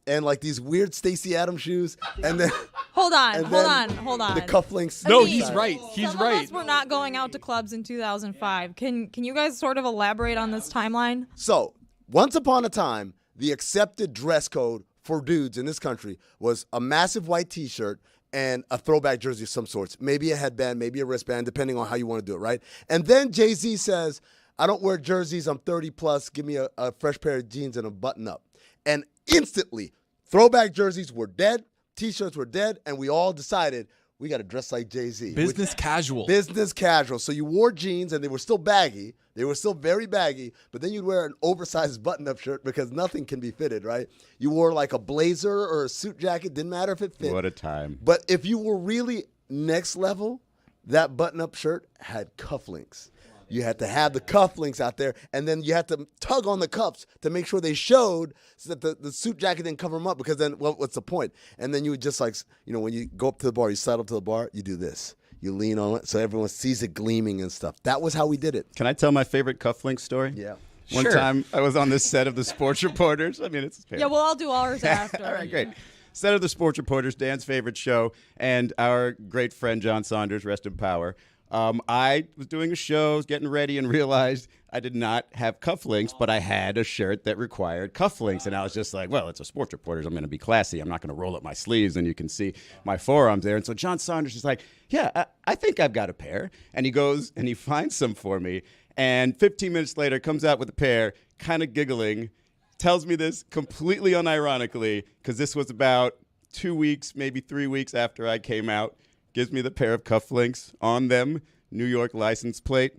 and like these weird Stacey Adams shoes, and then Hold on, and hold then on, hold on. the cufflinks. I No, mean, he's right. He's some right. of us were not going out to clubs in 2005. Can you guys sort of elaborate on this timeline? So, once upon a time, the accepted dress code for dudes in this country was a massive white T-shirt and a throwback jersey of some sorts, maybe a headband, maybe a wristband, depending on how you want to do it, right? And then Jay-Z says, I don't wear jerseys, I'm 30 plus, give me a fresh pair of jeans and a button up. And instantly, throwback jerseys were dead, T-shirts were dead, and we all decided we got to dress like Jay-Z. Business casual. Business casual. So you wore jeans, and they were still baggy. They were still very baggy, but then you'd wear an oversized button-up shirt because nothing can be fitted, right? You wore like a blazer or a suit jacket. Didn't matter if it fit. What a time. But if you were really next level, that button-up shirt had cufflinks. You had to have the cufflinks out there, and then you had to tug on the cuffs to make sure they showed so that the suit jacket didn't cover them up, because then what's the point? And then you would just, like, you know, when you go up to the bar, you sidle up to the bar, you do this. You lean on it so everyone sees it gleaming and stuff. That was how we did it. Can I tell my favorite cufflink story? Yeah. One Sure. time I was on this set of the Sports Reporters. I mean, it's fair. Yeah, well, I'll do ours after. All right, great. Set of the Sports Reporters, Dan's favorite show, and our great friend John Saunders, rest in power. I was doing a show, was getting ready, and realized I did not have cufflinks, but I had a shirt that required cufflinks. And I was just like, well, it's a Sports Reporters. I'm going to be classy. I'm not going to roll up my sleeves, and you can see my forearms there. And so John Saunders is like, yeah, I think I've got a pair. And he goes and he finds some for me. And 15 minutes later, comes out with a pair, kind of giggling, tells me this completely unironically, because this was about 2 weeks, maybe 3 weeks after I came out. Gives me the pair of cufflinks, on them, New York license plate,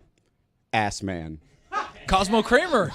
Ass Man. Cosmo Kramer.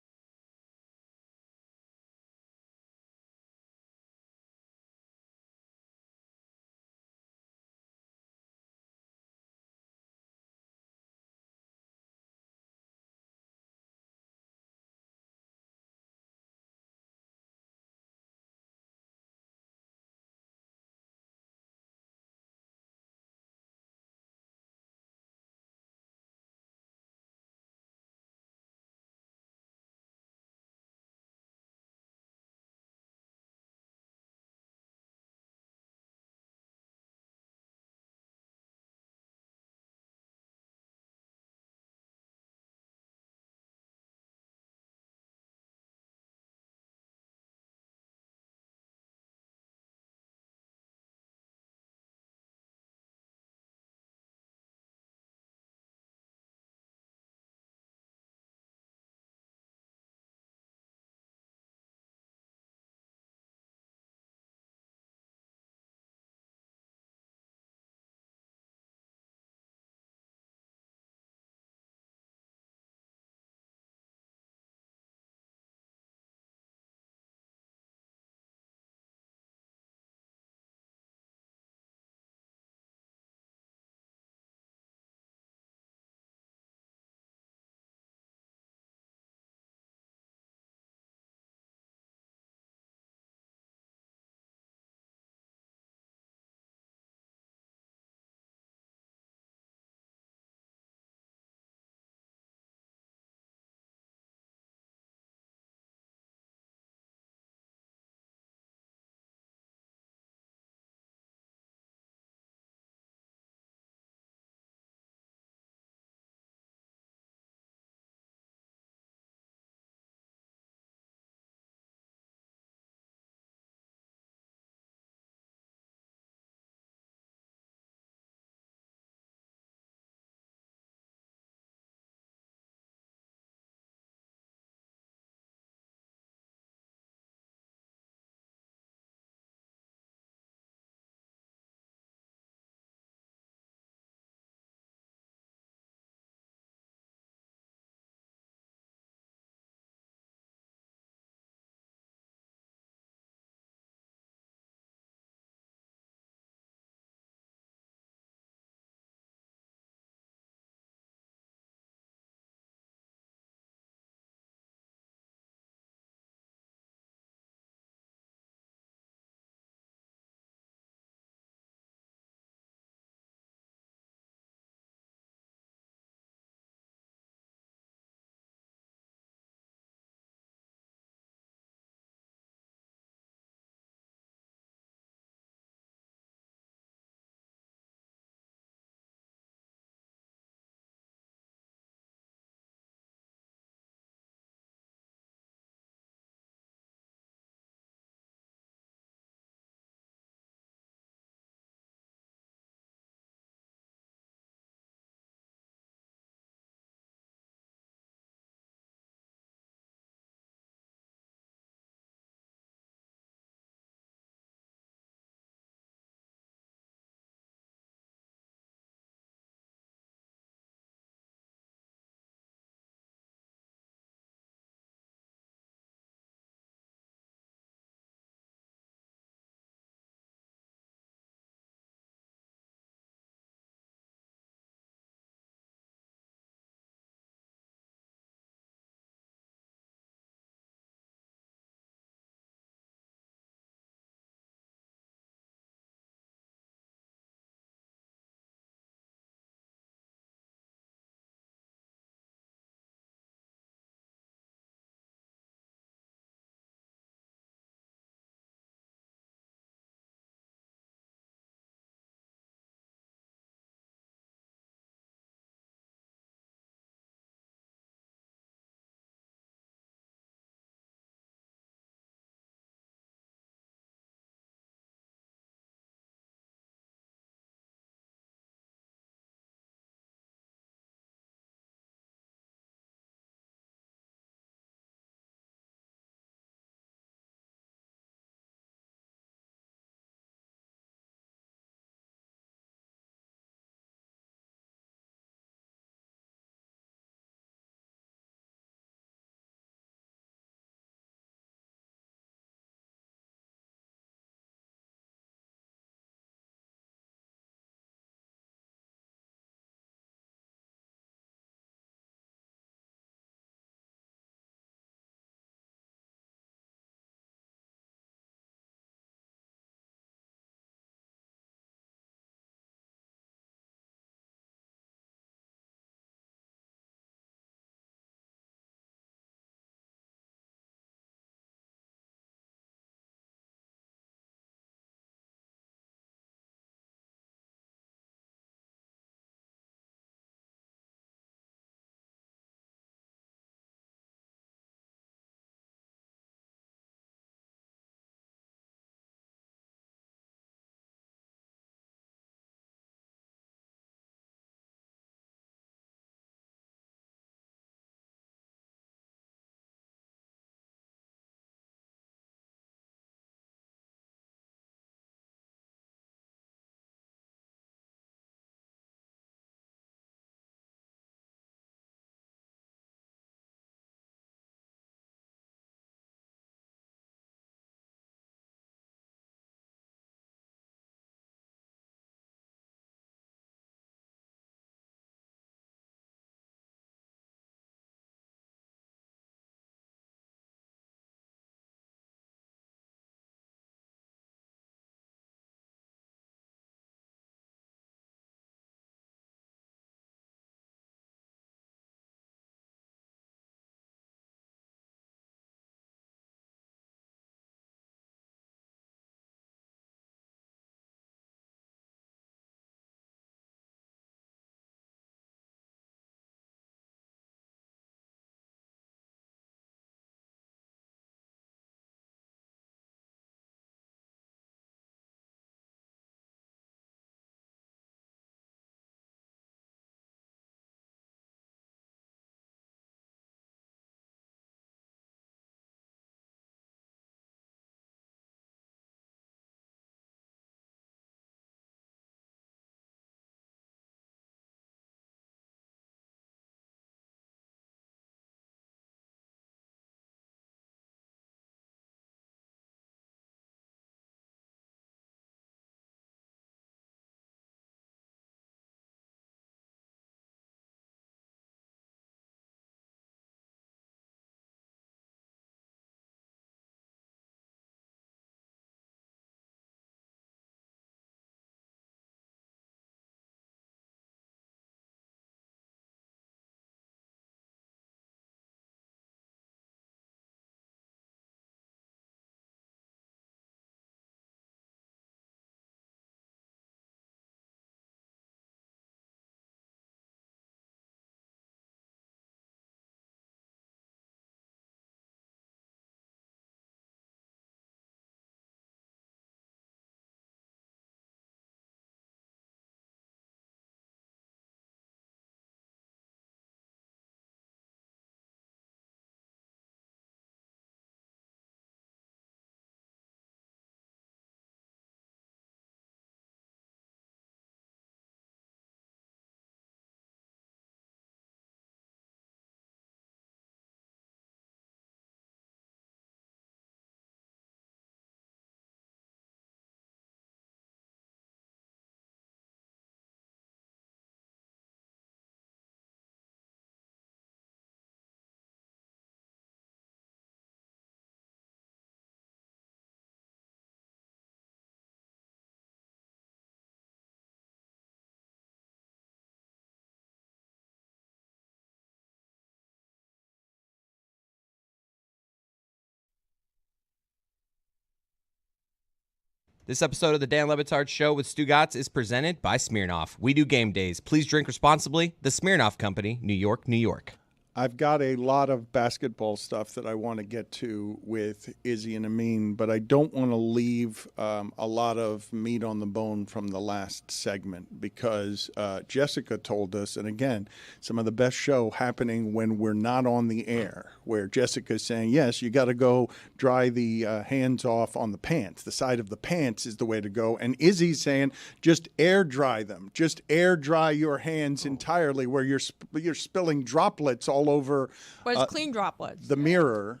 This episode of the Dan Le Batard Show with Stugotz is presented by Smirnoff. We do game days. Please drink responsibly. The Smirnoff Company, New York, New York. I've got a lot of basketball stuff that I want to get to with Izzy and Amin, but I don't want to leave a lot of meat on the bone from the last segment because Jessica told us, and again, some of the best show happening when we're not on the air, where Jessica's saying, yes, you got to go dry the hands off on the pants. The side of the pants is the way to go. And Izzy's saying, just air dry them. Just air dry your hands entirely where you're spilling droplets all over But it's clean droplets. the mirror.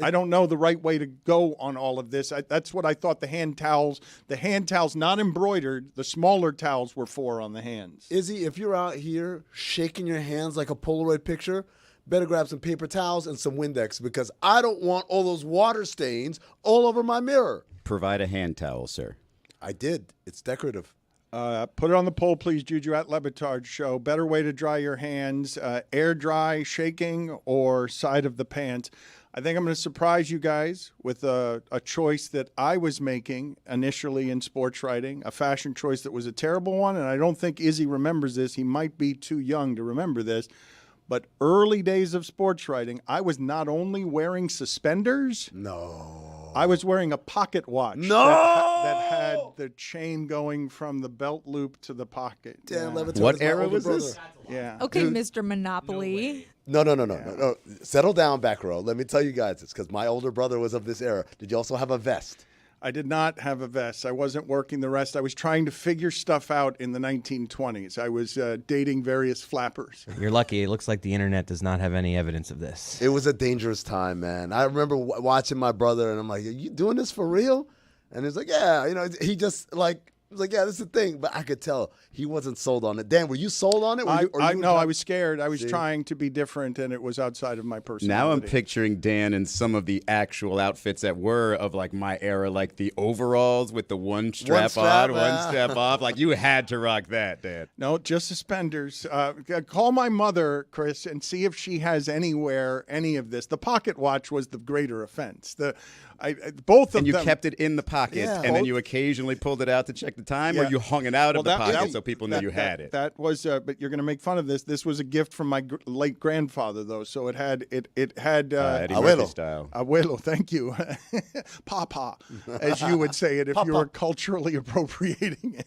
I don't know the right way to go on all of this. That's what I thought the hand towels not embroidered, the smaller towels were for on the hands. Izzy, if you're out here shaking your hands like a Polaroid picture, better grab some paper towels and some Windex because I don't want all those water stains all over my mirror. Provide a hand towel, sir. I did. It's decorative. Put it on the poll, please, Juju, at Le Batard Show. Better way to dry your hands, air dry, shaking, or side of the pants. I think I'm going to surprise you guys with a choice that I was making initially in sports writing, a fashion choice that was a terrible one, and I don't think Izzy remembers this. He might be too young to remember this. But early days of sports writing, I was not only wearing suspenders. No. I was wearing a pocket watch. No! That had the chain going from the belt loop to the pocket. Dan Yeah. Le Batard What is my era older was brother. this? Yeah. Okay, Mr. Monopoly. No. Settle down, back row. Let me tell you guys this because my older brother was of this era. Did you also have a vest? I did not have a vest. I wasn't working the rest. I was trying to figure stuff out in the 1920s. I was dating various flappers. You're lucky. It looks like the internet does not have any evidence of this. It was a dangerous time, man. I remember watching my brother, and I'm like, "Are you doing this for real?" And he's like, "Yeah." You know, he just was like, "Yeah, this is the thing." But I could tell he wasn't sold on it. Dan, were you sold on it? I was scared. I was trying to be different, and it was outside of my personality. Now I'm picturing Dan in some of the actual outfits that were of like my era, like the overalls with the one strap on, one strap off. Like you had to rock that, Dan. No, just suspenders. Call my mother, Chris, and see if she has anywhere any of this. The pocket watch was the greater offense. Both of them. And you kept it in the pocket, Yeah. and then you occasionally pulled it out to check the time, or Yeah. you hung it out of the Well, pocket so people knew you had it. That was, but you're going to make fun of this. This was a gift from my late grandfather, though. So it had Eddie Abuelo. Murphy style. Abuelo, thank you, Papa, as you would say it if you were culturally appropriating it.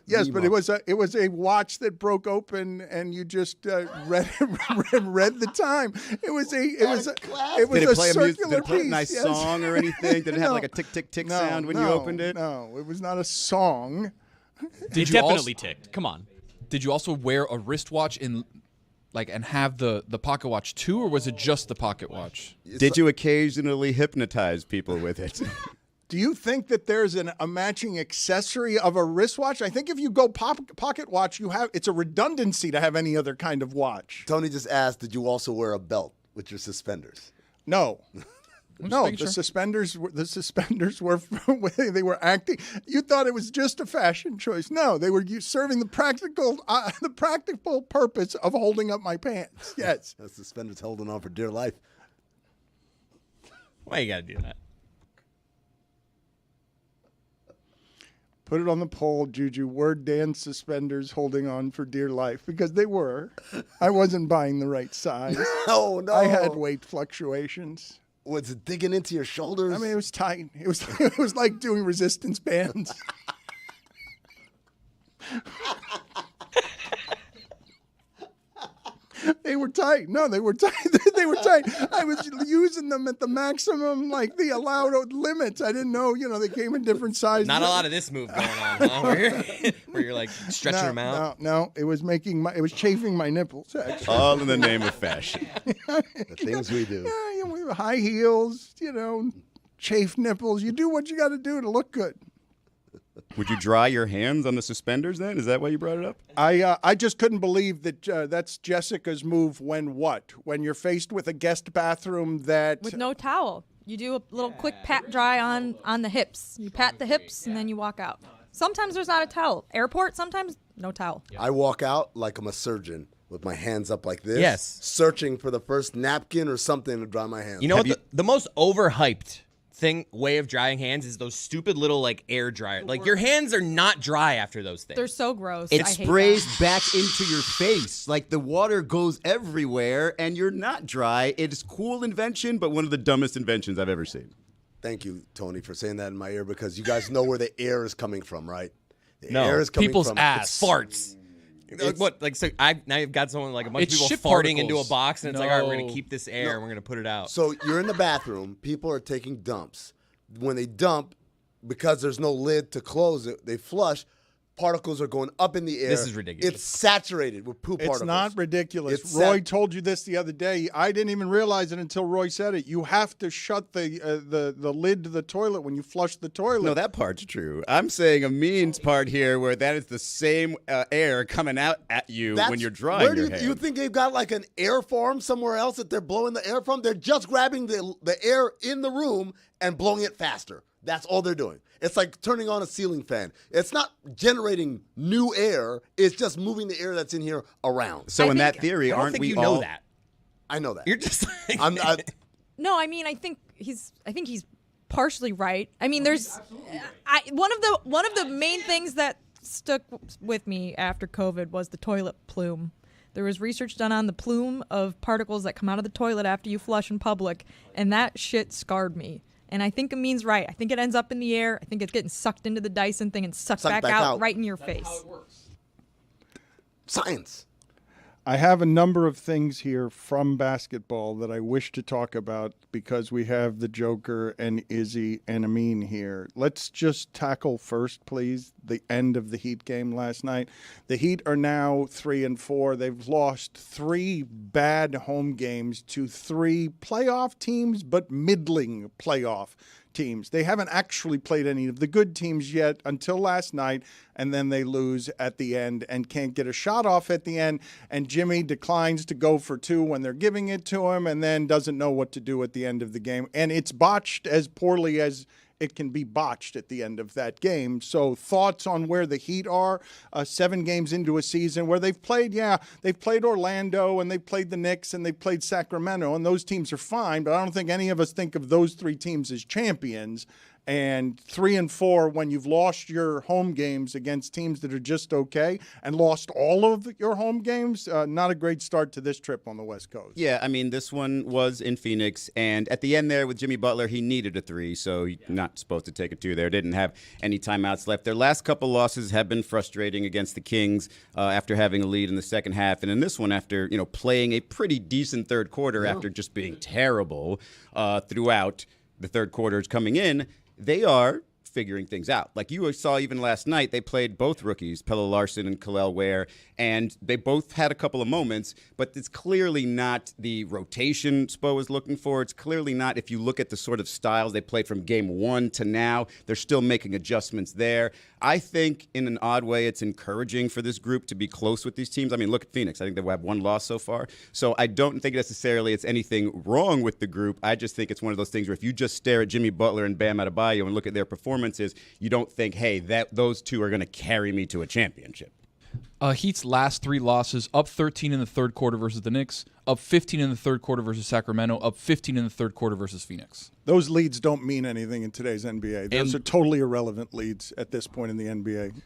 Yes, but it was a watch that broke open, and you just read the time. It was Did it a play a circular did it play a piece. nice yes. song or anything? Did it have No. like a tick tick tick sound when you opened it? No, it was not a song. Did It you also- definitely ticked. Come on. Did you also wear a wristwatch and have the pocket watch too, or was it just the pocket watch? Did you occasionally hypnotize people with it? Do you think that there's a matching accessory of a wristwatch? I think if you go pocket watch, it's a redundancy to have any other kind of watch. Tony just asked, "Did you also wear a belt with your suspenders?" No. No, making the sure. suspenders were they were acting. You thought it was just a fashion choice. No, they were serving the practical purpose of holding up my pants. Yes. The suspenders holding on for dear life. Why you got to do that? Put it on the poll, Juju. Were Dan's suspenders holding on for dear life? Because they were. I wasn't buying the right size. Oh no! I had weight fluctuations. Was it digging into your shoulders? I mean, it was tight. It was like doing resistance bands. They were tight. No, they were tight. They were tight. I was using them at the maximum, like the allowed limits. I didn't know, they came in different sizes. Not a lot of this move going on, huh? Where you're like stretching them out. No, it was it was chafing my nipples, actually. All in the name of fashion. the things we do. Yeah, we have high heels, chafe nipples. You do what you got to do to look good. Would you dry your hands on the suspenders then? Is that why you brought it up? I just couldn't believe that that's Jessica's move when you're faced with a guest bathroom that... With no towel. You do a little quick pat dry on the hips. You pat the hips and then you walk out. Sometimes there's not a towel. Airport, sometimes no towel. I walk out like I'm a surgeon with my hands up like this. Yes. Searching for the first napkin or something to dry my hands. You know what? The most overhyped way of drying hands is those stupid little like air dryer. Like your hands are not dry after those things. They're so gross. It I hate sprays that. back into your face. Like the water goes everywhere and you're not dry. It's cool invention, but one of the dumbest inventions I've ever seen. Thank you, Tony, for saying that in my ear because you guys know where the air is coming from, right? The No, air is coming people's from ass. farts. Like what? Like so? Now you've got someone like a bunch It's of people shit farting into a particles. box, and it's like, all right, we're gonna No. keep this air and we're gonna put it out. So you're in the bathroom. People are taking dumps. When they dump, because there's no lid to close it, they flush. Particles are going up in the air. This is ridiculous. It's saturated with poop particles. It's not ridiculous. It's Roy sat- told you this the other day. I didn't even realize it until Roy said it. You have to shut the lid to the toilet when you flush the toilet. No, that part's true. I'm saying a means part here where that is the same air coming out at you when you're drying Where do your you, hands. you think they've got like an air farm somewhere else that they're blowing the air from? They're just grabbing the air in the room and blowing it faster. That's all they're doing. It's like turning on a ceiling fan. It's not generating new air. It's just moving the air that's in here around. So in that I theory, don't aren't think we you all? know that. I know that. You're just like, No, I mean, I think he's partially right. I mean, there's one of the main things that stuck with me after COVID was the toilet plume. There was research done on the plume of particles that come out of the toilet after you flush in public, and that shit scarred me. And I think Amin's right. I think it ends up in the air. I think it's getting sucked into the Dyson thing and sucked back out right in your face. Science. I have a number of things here from basketball that I wish to talk about because we have the Joker and Izzy and Amin here. Let's just tackle first, please, the end of the Heat game last night. The Heat are now 3-4. They've lost 3 bad home games to 3 playoff teams, but middling playoff teams. They haven't actually played any of the good teams yet until last night, and then they lose at the end and can't get a shot off at the end, and Jimmy declines to go for 2 when they're giving it to him and then doesn't know what to do at the end of the game, and it's botched as poorly as it can be botched at the end of that game. So thoughts on where the Heat are 7 games into a season where they've played Orlando and they've played the Knicks and they've played Sacramento, and those teams are fine, but I don't think any of us think of those 3 teams as champions. And 3-4 when you've lost your home games against teams that are just okay and lost all of your home games, not a great start to this trip on the West Coast. Yeah, I mean, this one was in Phoenix, and at the end there with Jimmy Butler, he needed a 3, so you're not supposed to take a 2 there. Didn't have any timeouts left. Their last couple losses have been frustrating against the Kings after having a lead in the second half, and in this one after playing a pretty decent third quarter after just being terrible throughout the third quarters coming in. They are figuring things out. Like you saw even last night, they played both rookies, Pelle Larsson and Kel'el Ware, and they both had a couple of moments, but it's clearly not the rotation Spo is looking for. It's clearly not, if you look at the sort of styles they played from game 1 to now, they're still making adjustments there. I think in an odd way, it's encouraging for this group to be close with these teams. I mean, look at Phoenix. I think they have 1 loss so far. So I don't think necessarily it's anything wrong with the group. I just think it's one of those things where if you just stare at Jimmy Butler and Bam Adebayo and look at their performances, you don't think, hey, those 2 are going to carry me to a championship. Heat's last 3 losses, up 13 in the third quarter versus the Knicks, up 15 in the third quarter versus Sacramento, up 15 in the third quarter versus Phoenix. Those leads don't mean anything in today's NBA. Those are totally irrelevant leads at this point in the NBA.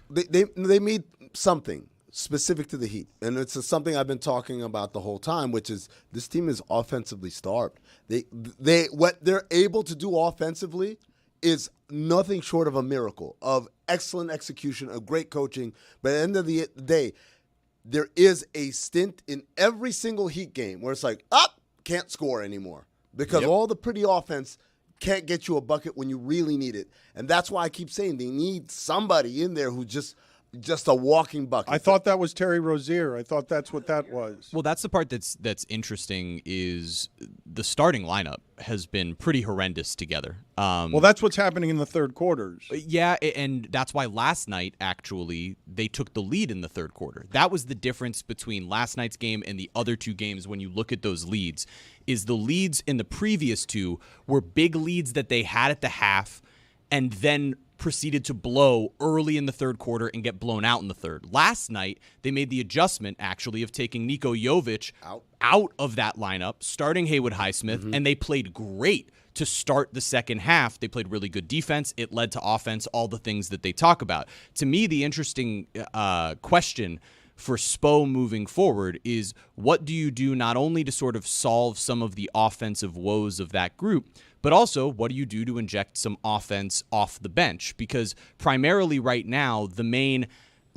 They mean something specific to the Heat, and it's something I've been talking about the whole time, which is this team is offensively starved. What they're able to do offensively is nothing short of a miracle of excellent execution, of great coaching. But at the end of the day, there is a stint in every single Heat game where it's like, can't score anymore because all the pretty offense can't get you a bucket when you really need it. And that's why I keep saying they need somebody in there who's just a walking bucket. I thought that was Terry Rozier. I thought that's what that was. Well, that's the part that's interesting is the starting lineup has been pretty horrendous together. Well, that's what's happening in the third quarters. Yeah, and that's why last night, actually, they took the lead in the third quarter. That was the difference between last night's game and the other 2 games when you look at those leads, is the leads in the previous 2 were big leads that they had at the half and then proceeded to blow early in the third quarter and get blown out in the third. Last night, they made the adjustment, actually, of taking Niko Jovic out of that lineup, starting Haywood Highsmith, and they played great to start the second half. They played really good defense. It led to offense, all the things that they talk about. To me, the interesting question for Spo moving forward is, what do you do not only to sort of solve some of the offensive woes of that group, but also what do you do to inject some offense off the bench? Because primarily right now, the main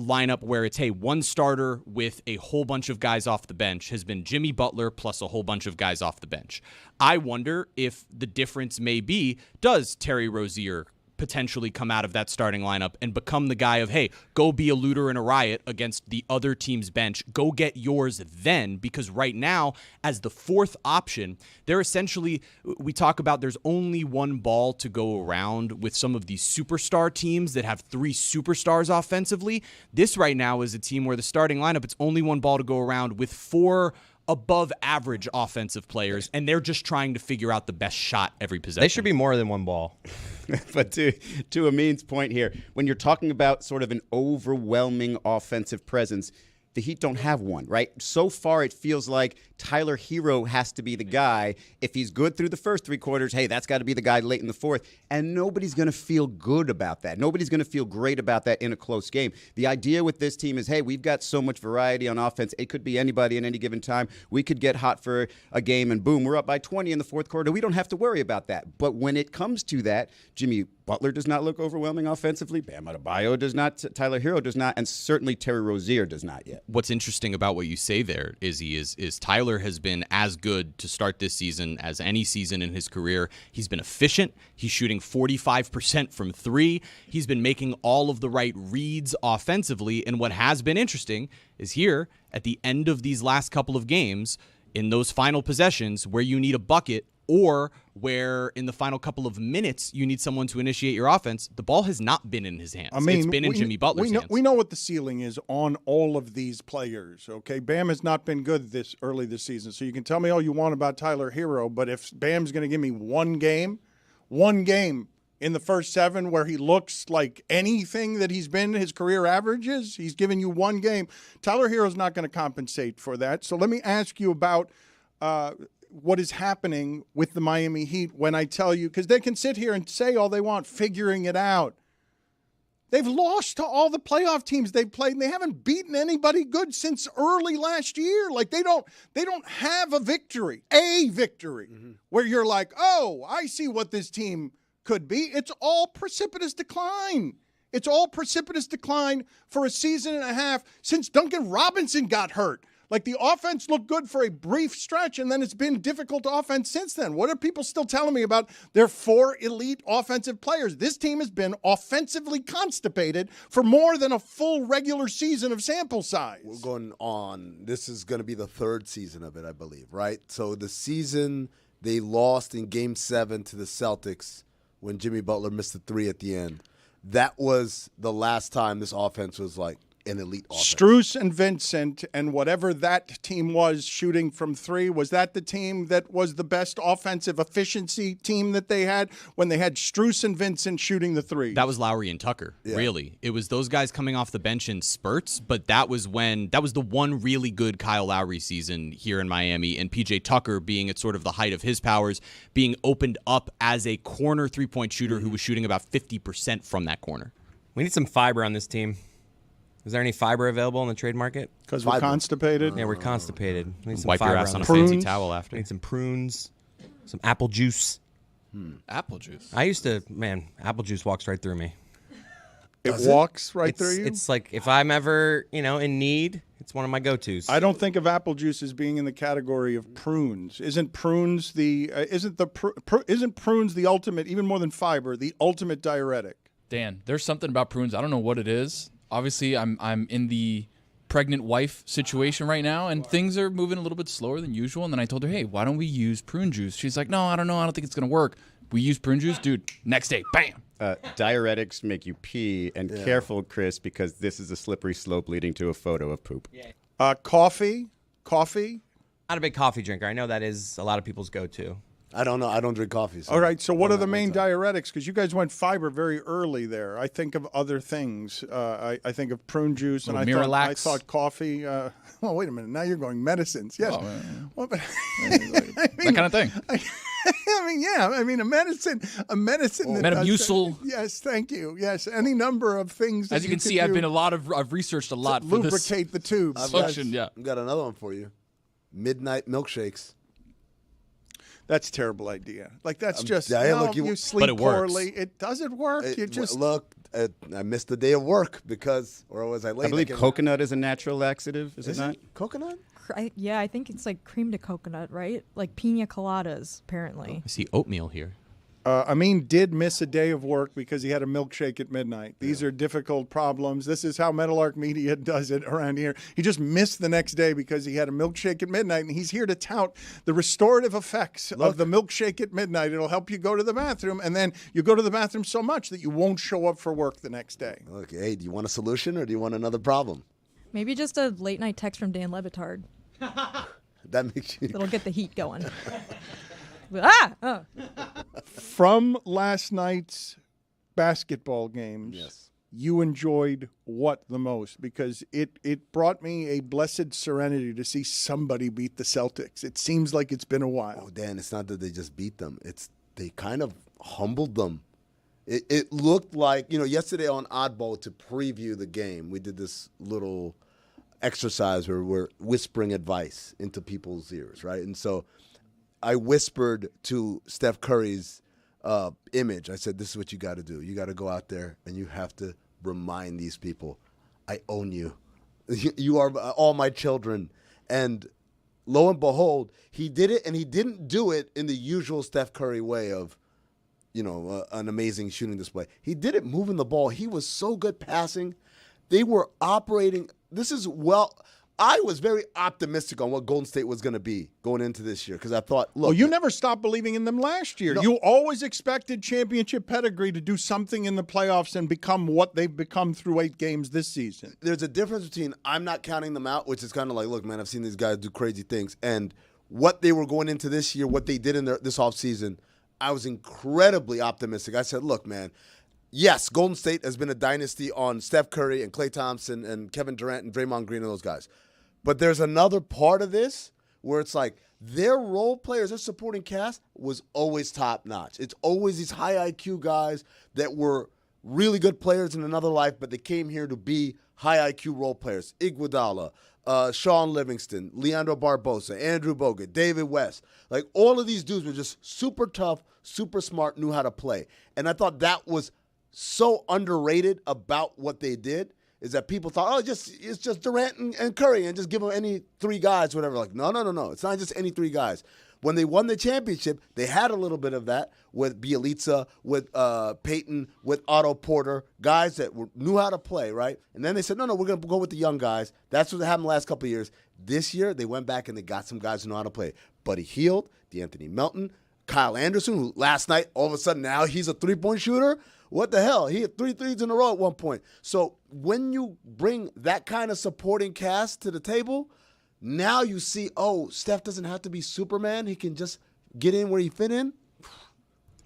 lineup where it's, hey, one starter with a whole bunch of guys off the bench has been Jimmy Butler plus a whole bunch of guys off the bench. I wonder if the difference may be, does Terry Rozier potentially come out of that starting lineup and become the guy of, hey, go be a looter and a riot against the other team's bench. Go get yours then, because right now, as the fourth option, they're essentially, we talk about there's only one ball to go around with some of these superstar teams that have 3 superstars offensively. This right now is a team where the starting lineup, it's only one ball to go around with 4 above average offensive players, and they're just trying to figure out the best shot every possession. They should be more than one ball. But to Amin's point here, when you're talking about sort of an overwhelming offensive presence, the Heat don't have one, right? So far, it feels like Tyler Hero has to be the guy. If he's good through the first 3 quarters, hey, that's got to be the guy late in the fourth. And nobody's going to feel good about that. Nobody's going to feel great about that in a close game. The idea with this team is, hey, we've got so much variety on offense. It could be anybody at any given time. We could get hot for a game, and boom, we're up by 20 in the fourth quarter. We don't have to worry about that. But when it comes to that, Jimmy Butler does not look overwhelming offensively. Bam Adebayo does not. Tyler Hero does not. And certainly Terry Rozier does not yet. What's interesting about what you say there, Izzy, is Tyler has been as good to start this season as any season in his career. He's been efficient. He's shooting 45% from 3. He's been making all of the right reads offensively. And what has been interesting is here at the end of these last couple of games, in those final possessions where you need a bucket, or where in the final couple of minutes you need someone to initiate your offense, the ball has not been in his hands. I mean, it's been in Jimmy Butler's hands. We know what the ceiling is on all of these players, okay? Bam has not been good this early this season, so you can tell me all you want about Tyler Hero, but if Bam's going to give me one game in the first 7 where he looks like anything that he's been his career averages, he's giving you one game. Tyler Hero's not going to compensate for that. So let me ask you about what is happening with the Miami Heat when I tell you, because they can sit here and say all they want, figuring it out. They've lost to all the playoff teams they've played, and they haven't beaten anybody good since early last year. Like they don't have a victory where you're like, oh, I see what this team could be. It's all precipitous decline. It's all precipitous decline for a season and a half since Duncan Robinson got hurt. Like the offense looked good for a brief stretch, and then it's been difficult offense since then. What are people still telling me about their 4 elite offensive players? This team has been offensively constipated for more than a full regular season of sample size. We're going on. This is going to be the 3rd season of it, I believe, right? So the season they lost in Game 7 to the Celtics when Jimmy Butler missed the 3 at the end. That was the last time this offense was like an elite offense. Strus and Vincent and whatever that team was shooting from 3, was that the team that was the best offensive efficiency team that they had when they had Strus and Vincent shooting the 3? That was Lowry and Tucker, really. It was those guys coming off the bench in spurts, but that was the one really good Kyle Lowry season here in Miami, and PJ Tucker being at sort of the height of his powers, being opened up as a corner 3-point shooter who was shooting about 50% from that corner. We need some fiber on this team. Is there any fiber available in the trade market? Because we're constipated? Yeah, we're constipated. We need some Wipe fiber your ass on a prunes. fancy towel after. We need some prunes, some apple juice. Apple juice. Apple juice walks right through me. It walks right through you? It's like if I'm ever, in need, it's one of my go-tos. I don't think of apple juice as being in the category of prunes. Isn't prunes the ultimate, even more than fiber, the ultimate diuretic? Dan, there's something about prunes. I don't know what it is. Obviously, I'm in the pregnant wife situation right now, and things are moving a little bit slower than usual. And then I told her, hey, why don't we use prune juice? She's like, no, I don't know. I don't think it's going to work. We use prune juice. Dude, next day, bam. Diuretics make you pee, and careful, Chris, because this is a slippery slope leading to a photo of poop. Coffee? Not a big coffee drinker. I know that is a lot of people's go-to. I don't know. I don't drink coffee. So All right. So what on are the that main one time. diuretics? Because you guys went fiber very early there. I think of other things. I think of prune juice, and I Miralax. thought coffee. Well, wait a minute. Now you're going medicines. Yes. Oh, Well, but- That kind of thing. I mean, yeah. I mean, a medicine. That does- Metamucil. Yes. Thank you. Yes. Any number of things. As that you can could see, I've do I've researched a lot to for this lubricate the tubes. function. Yeah. I've got another one for you. Midnight milkshakes. That's a terrible idea. Like that's just yeah, no, look, you- you sleep But it works. poorly. It doesn't work. You just Look, I missed the day of work because, or was I late? I believe can't- coconut is a natural laxative. Is it Is not? it coconut? I think it's like cream to coconut, right? Like pina coladas, apparently. I see oatmeal here. Amin did miss a day of work because he had a milkshake at midnight. These are difficult problems. This is how Meadowlark Media does it around here. He just missed the next day because he had a milkshake at midnight, and he's here to tout the restorative effects of the milkshake at midnight. It'll help you go to the bathroom, and then you go to the bathroom so much that you won't show up for work the next day. Look, hey, do you want a solution or do you want another problem? Maybe just a late night text from Dan Le Batard. That makes you. It'll get the heat going. Ah! From last night's basketball games, Yes. you enjoyed what the most? Because it brought me a blessed serenity to see somebody beat the Celtics. It seems like it's been a while. Oh, Dan, it's not that they just beat them. It's they kind of humbled them. It looked like, yesterday on Oddball to preview the game, we did this little exercise where we're whispering advice into people's ears, right? And so I whispered to Steph Curry's image. I said, this is what you got to do. You got to go out there and you have to remind these people, I own you. You are all my children. And lo and behold, he did it, and he didn't do it in the usual Steph Curry way of, an amazing shooting display. He did it moving the ball. He was so good passing. They were operating. I was very optimistic on what Golden State was going to be going into this year because I thought, look. Well, you never stopped believing in them last year. No. You always expected championship pedigree to do something in the playoffs and become what they've become through 8 games this season. There's a difference between I'm not counting them out, which is kind of like, look, man, I've seen these guys do crazy things, and what they were going into this year, what they did in this offseason, I was incredibly optimistic. I said, look, man, yes, Golden State has been a dynasty on Steph Curry and Klay Thompson and Kevin Durant and Draymond Green and those guys. But there's another part of this where it's like their role players, their supporting cast was always top notch. It's always these high IQ guys that were really good players in another life, but they came here to be high IQ role players. Iguodala, Sean Livingston, Leandro Barbosa, Andrew Bogut, David West. Like all of these dudes were just super tough, super smart, knew how to play. And I thought that was so underrated about what they did. Is that people thought, it's just Durant and Curry and just give them any 3 guys, whatever. Like, no. It's not just any 3 guys. When they won the championship, they had a little bit of that with Bielitsa, with Peyton, with Otto Porter, guys that knew how to play, right? And then they said, no, we're going to go with the young guys. That's what happened the last couple of years. This year, they went back and they got some guys who know how to play. Buddy Hield, DeAnthony Melton, Kyle Anderson, who last night, all of a sudden, now he's a 3-point shooter. What the hell? He hit 3 threes in a row at one point. So when you bring that kind of supporting cast to the table, now you see, Steph doesn't have to be Superman. He can just get in where he fit in.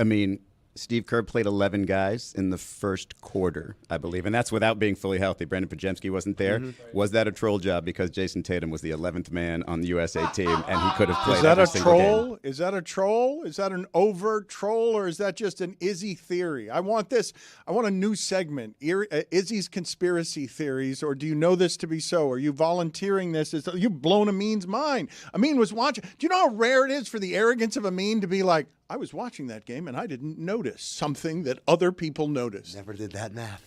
I mean, Steve Kerr played 11 guys in the first quarter, I believe, and that's without being fully healthy. Brandon Pajemski wasn't there. Mm-hmm. Was that a troll job because Jason Tatum was the 11th man on the USA team and he could have played Is that every a single troll? game? Is that a troll? Is that an overt troll, or is that just an Izzy theory? I want this. I want a new segment, Izzy's conspiracy theories, or do you know this to be so? Are you volunteering this? You've blown Amin's mind. Amin was watching. Do you know how rare it is for the arrogance of Amin to be like, I was watching that game and I didn't notice something that other people noticed. Never did that math.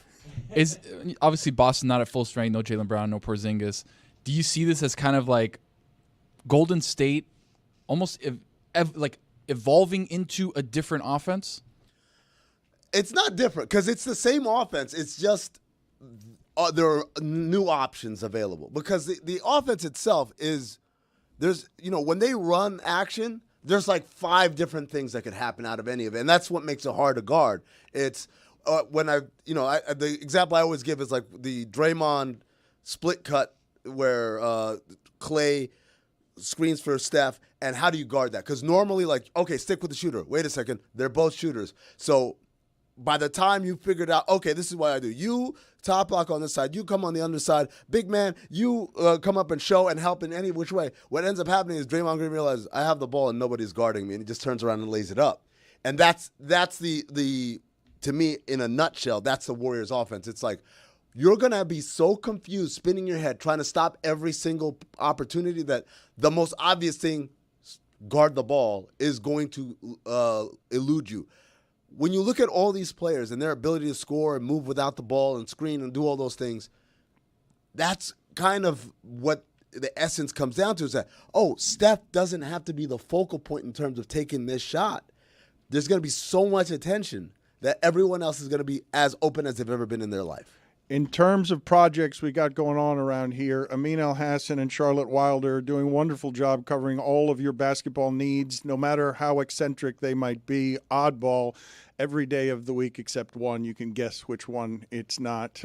Is obviously Boston not at full strength, no Jaylen Brown, no Porzingis. Do you see this as kind of like Golden State almost like evolving into a different offense? It's not different because it's the same offense. It's just there are new options available because the offense itself is when they run action, there's like 5 different things that could happen out of any of it, and that's what makes it hard to guard. It's the example I always give is like the Draymond split cut where Clay screens for Steph, and how do you guard that? Because normally, like, okay, stick with the shooter. Wait a second, they're both shooters. So by the time you figured out, okay, this is what I do. You top block on this side. You come on the underside. Big man, you come up and show and help in any which way. What ends up happening is Draymond Green realizes, I have the ball and nobody's guarding me, and he just turns around and lays it up. And that's the to me, in a nutshell, that's the Warriors offense. It's like, you're going to be so confused, spinning your head, trying to stop every single opportunity that the most obvious thing, guard the ball, is going to elude you. When you look at all these players and their ability to score and move without the ball and screen and do all those things, that's kind of what the essence comes down to, is that, Steph doesn't have to be the focal point in terms of taking this shot. There's going to be so much attention that everyone else is going to be as open as they've ever been in their life. In terms of projects we got going on around here, Amin Al-Hassan and Charlotte Wilder are doing a wonderful job covering all of your basketball needs, no matter how eccentric they might be. Oddball every day of the week except one. You can guess which one it's not.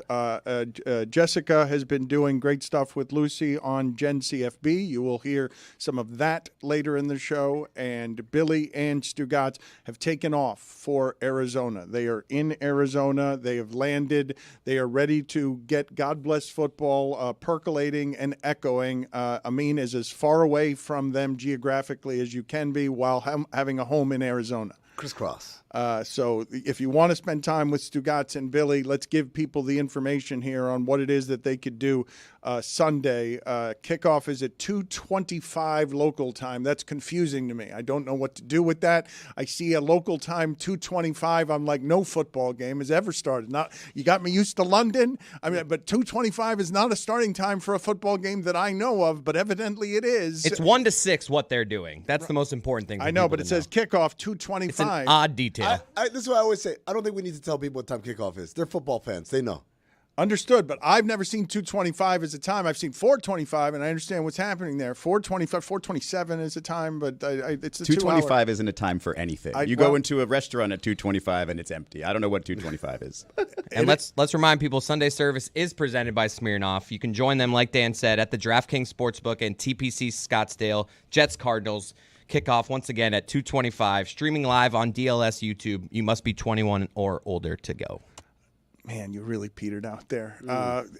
Jessica has been doing great stuff with Lucy on Gen CFB. You will hear some of that later in the show. And Billy and Stugotz have taken off for Arizona. They are in Arizona. They have landed. They are ready to get God Bless Football percolating and echoing. Amin is as far away from them geographically as you can be while having a home in Arizona. Crisscross. So if you want to spend time with Stugotz and Billy, let's give people the information here on what it is that they could do Sunday. Kickoff is at 2:25 local time. That's confusing to me. I don't know what to do with that. I see a local time 2:25. I'm like, no football game has ever started. Not, you got me used to London. I mean, but 2:25 is not a starting time for a football game that I know of, but evidently it is. It's 1 to 6 what they're doing. That's the most important thing. I know, but it says kickoff 2:25. It's an odd detail. This is what I always say. I don't think we need to tell people what time kickoff is. They're football fans. They know. Understood, but I've never seen 2:25 as a time. I've seen 4:25, and I understand what's happening there. 4:25, 4:27 is a time, but it's a 2:25 isn't a time for anything. You go into a restaurant at 2:25 and it's empty. I don't know what 2:25 is. And let's remind people, Sunday service is presented by Smirnoff. You can join them, like Dan said, at the DraftKings Sportsbook and TPC Scottsdale. Jets Cardinals kickoff once again at 2:25. Streaming live on DLS YouTube. You must be 21 or older to go. Man, you really petered out there.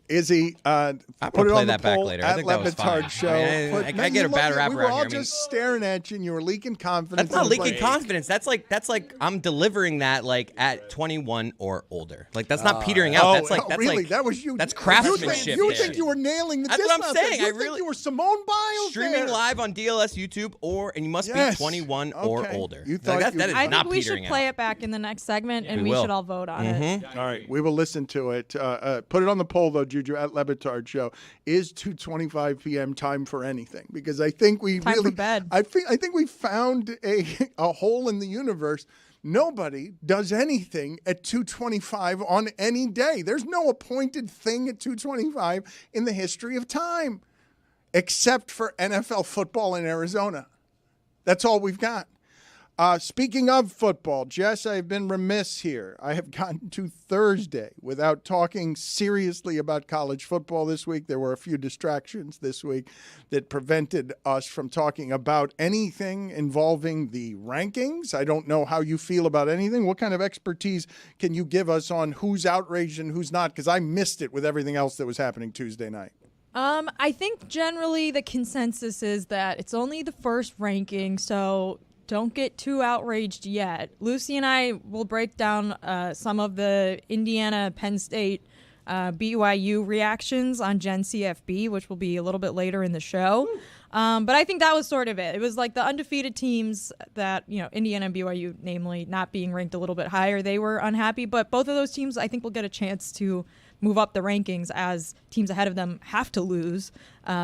Izzy, I'm put going it to play on that the poll back later. at I think that was fine. Show. I get a bad rap We around were all here. just staring at you, and you were leaking confidence. That's not I was leaking confidence. That's like I'm delivering that like at 21 or older. Like that's not petering out. That's really? like that was you. That's craftsmanship. You think you were nailing the That's what I'm saying. You think you were Simone Biles streaming there. live on DLS YouTube, and you must be 21 or older. You thought that is I not think we should petering play out. it back in the next segment, and we will. should all vote on it. All right, we will listen to it. Put it on the poll, though, Juju, at Le Batard Show. Is 2:25 p.m. time for anything? Because I think we Time really, for bed. I think we found a hole in the universe. Nobody does anything at 2:25 on any day. There's no appointed thing at 2:25 in the history of time, except for NFL football in Arizona. That's all we've got. Speaking of football, Jess, I've been remiss here. I have gotten to Thursday without talking seriously about college football this week. There were a few distractions this week that prevented us from talking about anything involving the rankings. I don't know how you feel about anything. What kind of expertise can you give us on who's outraged and who's not? Because I missed it with everything else that was happening Tuesday night. I think generally the consensus is that it's only the first ranking, so don't get too outraged yet. Lucy and I will break down some of the Indiana, Penn State, BYU reactions on Gen CFB, which will be a little bit later in the show. But I think that was sort of it. It was like the undefeated teams that, Indiana and BYU, namely, not being ranked a little bit higher, they were unhappy. But both of those teams, I think, will get a chance to move up the rankings as teams ahead of them have to lose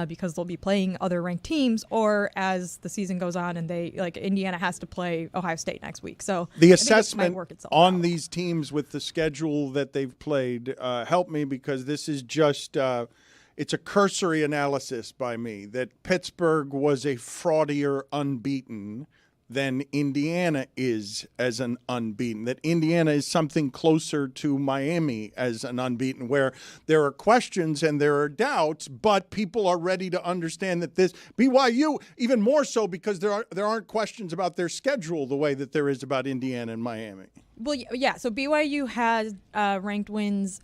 because they'll be playing other ranked teams, or as the season goes on and Indiana has to play Ohio State next week. So the I think assessment it might work itself on out. these teams with the schedule that they've played help me, because this is just it's a cursory analysis by me that Pittsburgh was a fraudier unbeaten than Indiana is as an unbeaten, that Indiana is something closer to Miami as an unbeaten, where there are questions and there are doubts, but people are ready to understand that this BYU, even more so because there aren't questions about their schedule the way that there is about Indiana and Miami. Well, yeah. So BYU has ranked wins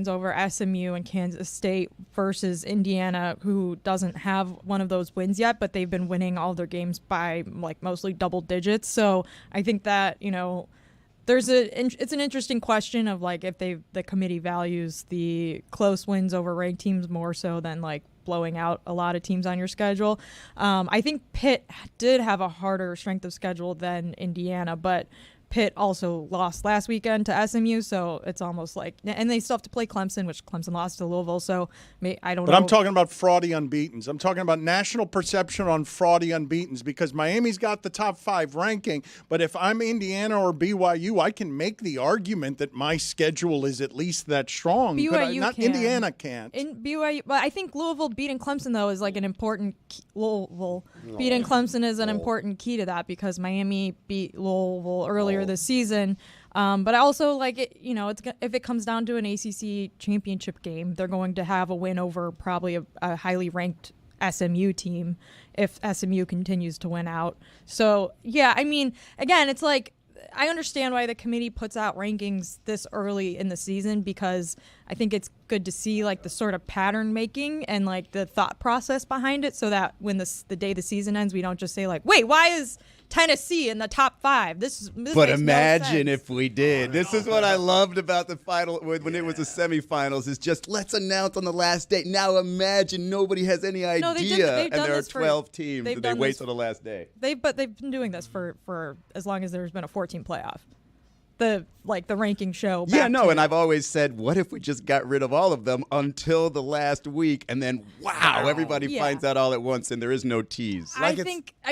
over SMU and Kansas State versus Indiana, who doesn't have one of those wins yet, but they've been winning all their games by like mostly double digits. So I think that it's an interesting question of like if the committee values the close wins over ranked teams more so than like blowing out a lot of teams on your schedule. I think Pitt did have a harder strength of schedule than Indiana, but Pitt also lost last weekend to SMU, so it's almost like, and they still have to play Clemson, which Clemson lost to Louisville, so I don't know. But I'm talking about fraudy unbeatens. I'm talking about national perception on fraudy unbeatens, because Miami's got the top 5 ranking, but if I'm Indiana or BYU, I can make the argument that my schedule is at least that strong. BYU can. Indiana can't. In BYU, but I think Louisville beating Clemson, though, is like an important beating Clemson is an important key to that, because Miami beat Louisville earlier this season. But I also like it, if it comes down to an ACC championship game, they're going to have a win over probably a highly ranked SMU team if SMU continues to win out. So, yeah, I mean, again, it's like, I understand why the committee puts out rankings this early in the season, because I think it's good to see like the sort of pattern making and like the thought process behind it, so that when the day the season ends, we don't just say like, wait, why is Tennessee in the top 5? This but makes imagine no sense. if we did. This is what I loved about the final when it was the semifinals. Is just let's announce on the last day. Now imagine nobody has any idea, they've and done there are this 12 teams, and they wait till the last day. They've been doing this for as long as there's been a 14 playoff. The ranking show. Yeah, no, and I've always said, what if we just got rid of all of them until the last week, and then wow, everybody finds out all at once, and there is no tease. I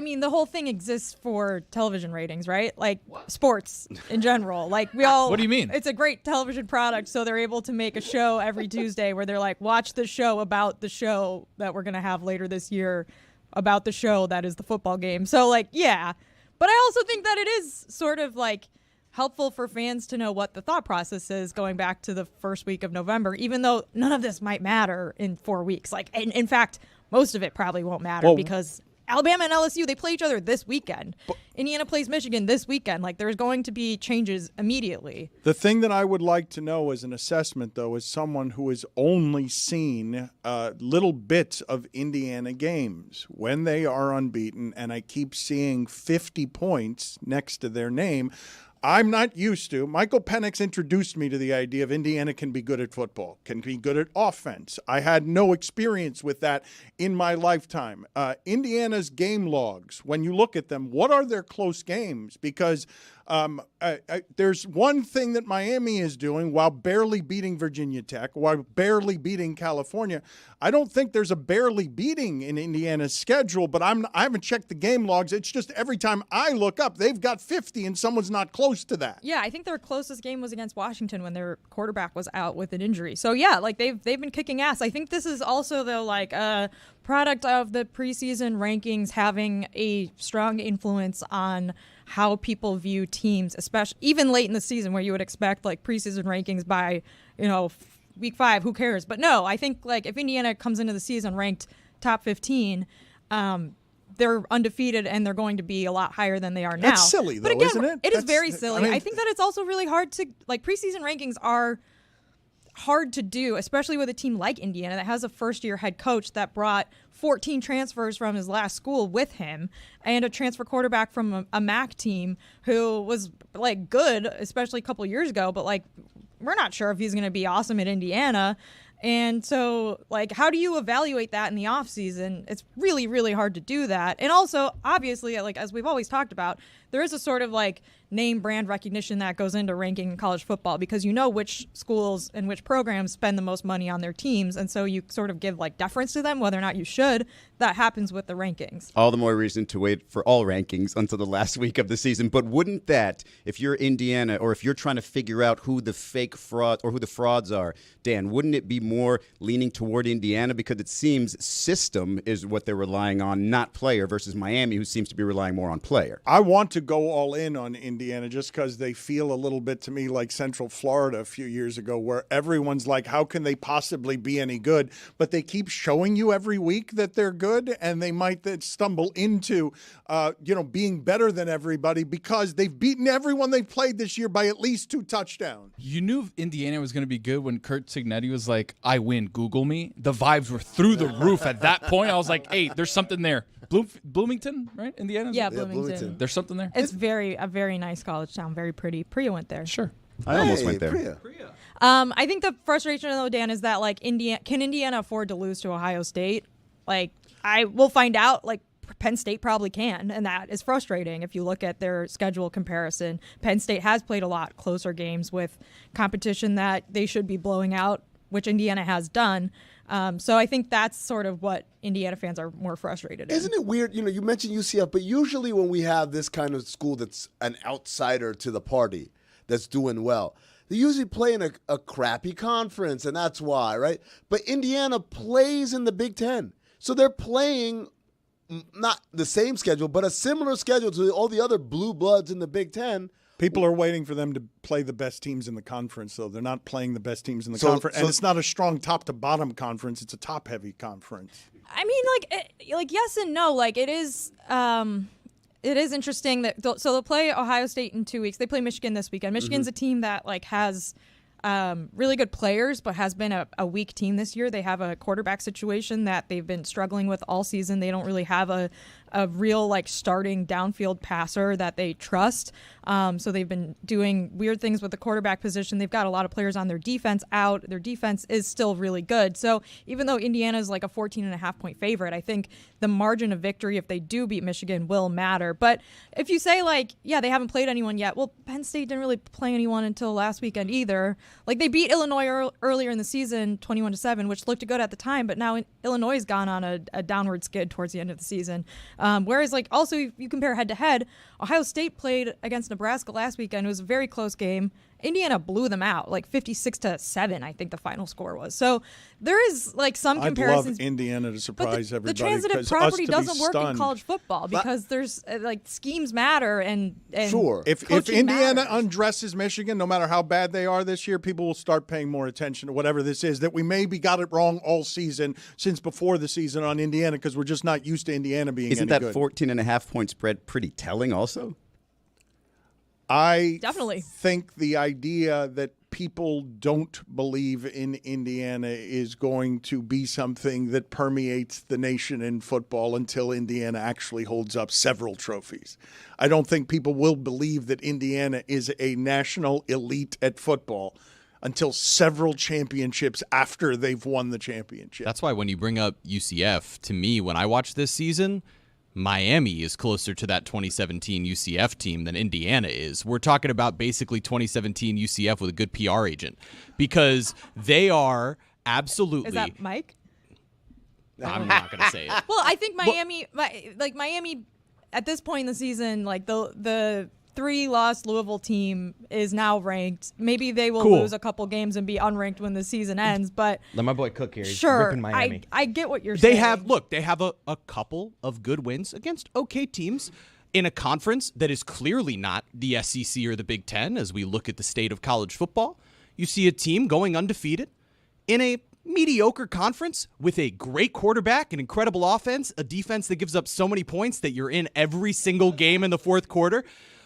mean, the whole thing exists for television ratings, right? Like sports in general. Like we all. What do you mean? It's a great television product, so they're able to make a show every Tuesday where they're like, watch the show about the show that we're gonna have later this year, about the show that is the football game. So like, yeah, but I also think that it is sort of like helpful for fans to know what the thought process is going back to the first week of November, even though none of this might matter in 4 weeks. Like, in fact, most of it probably won't matter because Alabama and LSU, they play each other this weekend. Indiana plays Michigan this weekend. Like, there's going to be changes immediately. The thing that I would like to know as an assessment, though, is someone who has only seen little bits of Indiana games when they are unbeaten, and I keep seeing 50 points next to their name. I'm not used to. Michael Penix introduced me to the idea of Indiana can be good at football, can be good at offense. I had no experience with that in my lifetime. Indiana's game logs, when you look at them, what are their close games? Because there's one thing that Miami is doing while barely beating Virginia Tech, while barely beating California. I don't think there's a barely beating in Indiana's schedule, but I haven't checked the game logs. It's just every time I look up, they've got 50 and someone's not close to that. Yeah, I think their closest game was against Washington when their quarterback was out with an injury. So yeah, like they've been kicking ass. I think this is also though like a product of the preseason rankings having a strong influence on how people view teams, especially even late in the season where you would expect like preseason rankings by, week 5, who cares? But no, I think like if Indiana comes into the season ranked top 15, they're undefeated and they're going to be a lot higher than they are now. That's silly, though, but again, isn't it? It is very silly. I think that it's also really hard to, like, preseason rankings are hard to do, especially with a team like Indiana that has a first-year head coach that brought 14 transfers from his last school with him and a transfer quarterback from a MAC team who was, like, good, especially a couple years ago, but, like, we're not sure if he's going to be awesome at Indiana. And so, like, how do you evaluate that in the offseason? It's really, really hard to do that. And also, obviously, like, as we've always talked about, there is a sort of, like, name brand recognition that goes into ranking in college football, because you know which schools and which programs spend the most money on their teams, and so you sort of give like deference to them, whether or not you should. That happens with the rankings. All the more reason to wait for all rankings until the last week of the season. But wouldn't that, if you're Indiana, or if you're trying to figure out who the fake fraud or who the frauds are, Dan, wouldn't it be more leaning toward Indiana? Because it seems system is what they're relying on, not player, versus Miami, who seems to be relying more on player. I want to go all in on Indiana just because they feel a little bit to me like Central Florida a few years ago, where everyone's like, how can they possibly be any good? But they keep showing you every week that they're good, and they might then stumble into, being better than everybody because they've beaten everyone they've played this year by at least 2 touchdowns. You knew Indiana was going to be good when Kurt Signetti was like, I win, Google me. The vibes were through the roof at that point. I was like, hey, there's something there. Bloomington, right? Indiana? Yeah, Bloomington. There's something there? It's a very nice college town, very pretty. Priya went there. Sure. I almost went there. Priya. I think the frustration, though, Dan, is that, like, can Indiana afford to lose to Ohio State? Like, I will find out, like, Penn State probably can, and that is frustrating if you look at their schedule comparison. Penn State has played a lot closer games with competition that they should be blowing out, which Indiana has done. So I think that's sort of what Indiana fans are more frustrated in. Isn't it weird? You mentioned UCF, but usually when we have this kind of school that's an outsider to the party that's doing well, they usually play in a crappy conference, and that's why, right? But Indiana plays in the Big Ten. So they're playing not the same schedule, but a similar schedule to all the other blue bloods in the Big Ten. People are waiting for them to play the best teams in the conference, though. They're not playing the best teams in the conference. And it's not a strong top-to-bottom conference. It's a top-heavy conference. I mean, like yes and no. Like, it is interesting that so they'll play Ohio State in 2 weeks. They play Michigan this weekend. Michigan's a team that, like, has really good players, but has been a weak team this year. They have a quarterback situation that they've been struggling with all season. They don't really have a real, like, starting downfield passer that they trust. So they've been doing weird things with the quarterback position. They've got a lot of players on their defense out. Their defense is still really good. So even though Indiana is like a 14.5-point favorite, I think the margin of victory, if they do beat Michigan, will matter. But if you say, like, yeah, they haven't played anyone yet, well, Penn State didn't really play anyone until last weekend either. Like, they beat Illinois earlier in the season, 21-7, which looked good at the time, but now Illinois has gone on a downward skid towards the end of the season. Whereas, like, also, if you compare head-to-head, Ohio State played against Nebraska last weekend. It was a very close game. Indiana blew them out, like 56-7, I think the final score was. So there is, like, some comparisons. I'd love Indiana to surprise everybody. The transitive property doesn't work in college football because there's, like, schemes matter and sure. If Indiana undresses Michigan, no matter how bad they are this year, people will start paying more attention to whatever this is, that we maybe got it wrong all season since before the season on Indiana because we're just not used to Indiana being Isn't any that good. 14.5-point spread pretty telling also? I definitely think the idea that people don't believe in Indiana is going to be something that permeates the nation in football until Indiana actually holds up several trophies. I don't think people will believe that Indiana is a national elite at football until several championships after they've won the championship. That's why when you bring up UCF, to me, when I watch this season, Miami is closer to that 2017 UCF team than Indiana is. We're talking about basically 2017 UCF with a good PR agent because they are absolutely. Is that Mike? I'm not going to say it. Well, I think Miami, at this point in the season, like the 3-loss Louisville team is now ranked. Maybe they will lose a couple games and be unranked when the season ends, but Let my boy cook here. He's sure, ripping Miami. I get what you're saying. They have a couple of good wins against okay teams in a conference that is clearly not the SEC or the Big Ten as we look at the state of college football. You see a team going undefeated in a mediocre conference with a great quarterback, an incredible offense, a defense that gives up so many points that you're in every single game in the fourth quarter.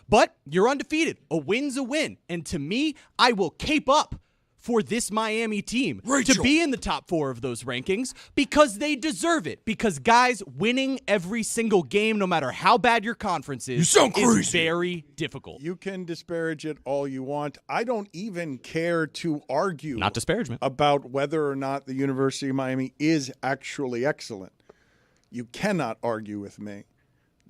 But you're undefeated. A win's a win. And to me, I will cape up for this Miami team to be in the top 4 of those rankings because they deserve it. Because, guys, winning every single game, no matter how bad your conference is very difficult. You can disparage it all you want. I don't even care to argue Not disparagement. about whether or not the University of Miami is actually excellent. You cannot argue with me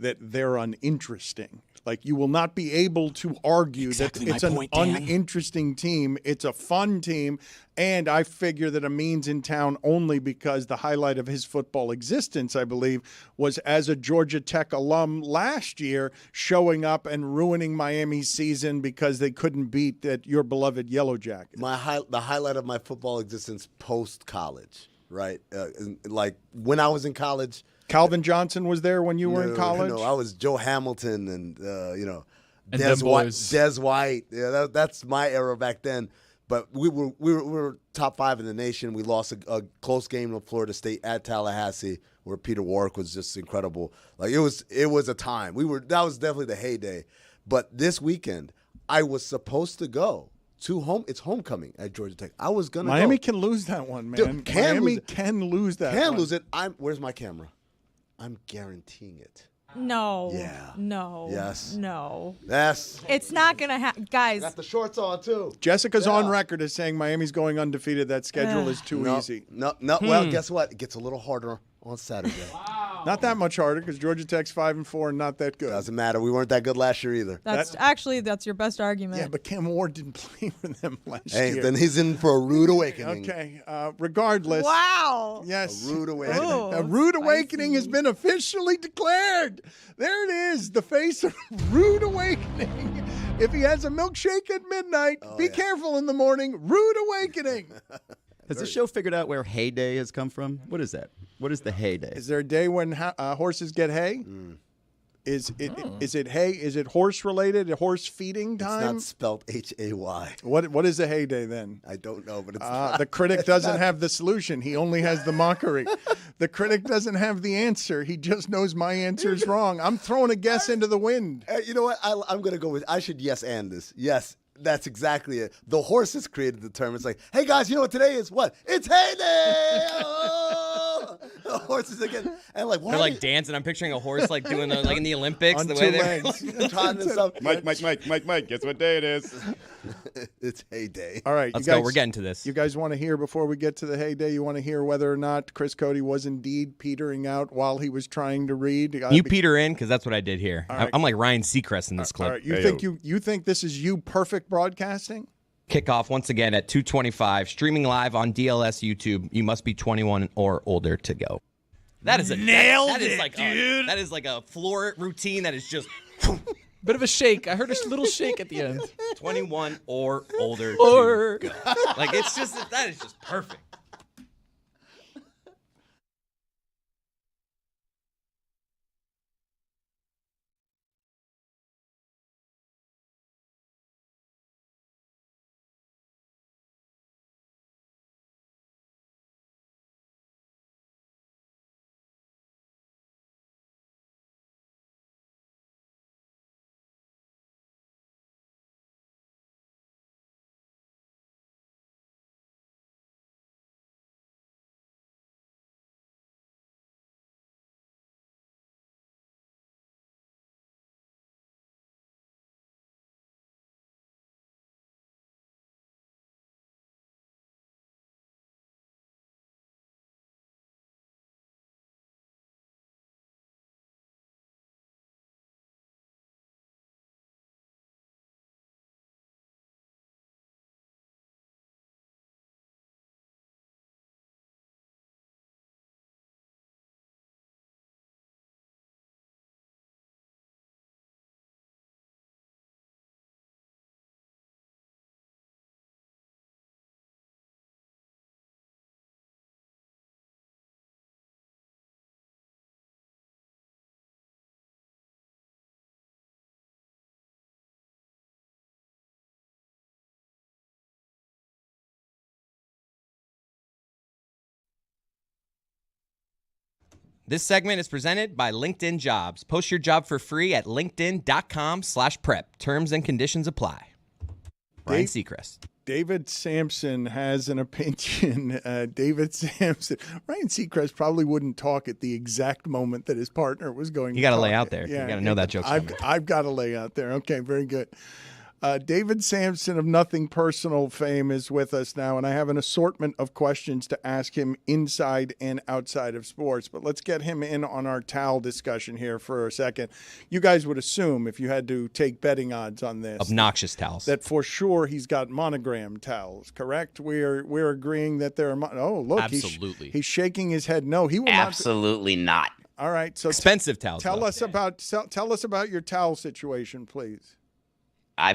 that they're uninteresting. Like, you will not be able to argue Exactly that it's my an point, Dan. uninteresting team. It's a fun team. And I figure that Amin's in town only because the highlight of his football existence, I believe, was as a Georgia Tech alum last year, showing up and ruining Miami's season because they couldn't beat your beloved Yellow Jackets. The highlight of my football existence post-college, right? Like, when I was in college. Calvin Johnson was there when you were in college? No, I was Joe Hamilton and And Des them White. boys. Des White. Yeah, that's my era back then. But we were top 5 in the nation. We lost a close game to Florida State at Tallahassee, where Peter Warwick was just incredible. Like, it was a time. That was definitely the heyday. But this weekend, I was supposed to go to home. It's homecoming at Georgia Tech. I was gonna. Miami go. can lose that one, man. Dude, Miami can lose that. Can one. lose it. Where's my camera? I'm guaranteeing it. No. Yeah. No. Yes. No. Yes. It's not going to happen. Guys, Got the shorts on too. Jessica's Yeah. on record as saying Miami's going undefeated. That schedule is too No, easy. No. Well, guess what? It gets a little harder on Saturday. Not that much harder because Georgia Tech's 5-4 and not that good. Doesn't matter. We weren't that good last year either. that's your best argument. Yeah, but Cam Ward didn't play for them last Hey, year. then he's in for a rude awakening. Okay. Regardless. Wow. Yes. A rude awakening. Ooh, A rude awakening has been officially declared. There it is, the face of rude awakening. If he has a milkshake at midnight, be careful in the morning. Rude awakening. Has the show figured out where heyday has come from? What is that? What is the heyday? Is there a day when horses get hay? Is it hay? Is it horse related? Horse feeding It's time? not spelled H-A-Y. What is a heyday then? I don't know, but it's not. The critic doesn't have the solution. He only has the mockery. The critic doesn't have the answer. He just knows my answer is wrong. I'm throwing a guess into the wind. You know what? I'm going to go with, I should yes and this. Yes, that's exactly it. The horses created the term. It's like, hey guys, you know what today is? What? It's heyday! Oh! The horses again. And like, why? They're like dancing. I'm picturing a horse like doing the like in the Olympics. On the two way they're legs. trying this up. Mike, guess what day it is? It's heyday. All right, Let's you guys, go. We're getting to this. You guys want to hear, before we get to the heyday, you want to hear whether or not Chris Cody was indeed petering out while he was trying to read? You peter in because that's what I did here. right. I'm like Ryan Seacrest in this clip. All right, you think this is you perfect broadcasting? Kickoff once again at 2:25, streaming live on DLS YouTube. You must be 21 or older to go. That is that is like dude. That is like a floor routine that is just Bit of a shake. I heard a little shake at the end. 21 or older Or- to go. Like, it's just, that is just perfect. This segment is presented by LinkedIn Jobs. Post your job for free at linkedin.com/prep. Terms and conditions apply. Ryan Seacrest. David Sampson has an opinion. David Sampson. Ryan Seacrest probably wouldn't talk at the exact moment that his partner was going to You got to talk. lay out there. You got to know that joke's coming. I've got to lay out there. Okay, very good. David Sampson of Nothing Personal fame is with us now, and I have an assortment of questions to ask him inside and outside of sports. But let's get him in on our towel discussion here for a second. You guys would assume, if you had to take betting odds on this, Obnoxious towels. that for sure he's got monogram towels, correct? We're agreeing that there are oh, look, Absolutely. He's shaking his head no. He will Absolutely not. not. All right, so Expensive towels. tell though. us about your towel situation, please. I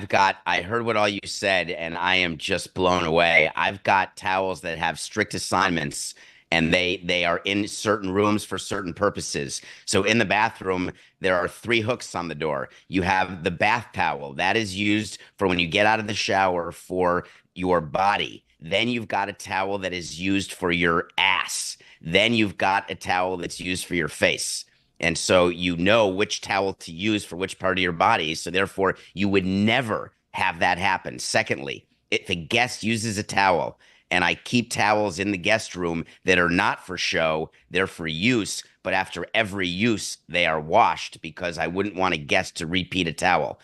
heard what all you said, and I am just blown away. I've got towels that have strict assignments, and they are in certain rooms for certain purposes. So in the bathroom, there are 3 hooks on the door. You have the bath towel. That is used for when you get out of the shower for your body. Then you've got a towel that is used for your ass. Then you've got a towel that's used for your face. And so you know which towel to use for which part of your body. So therefore, you would never have that happen. Secondly, if a guest uses a towel, and I keep towels in the guest room that are not for show, they're for use, but after every use, they are washed because I wouldn't want a guest to repeat a towel.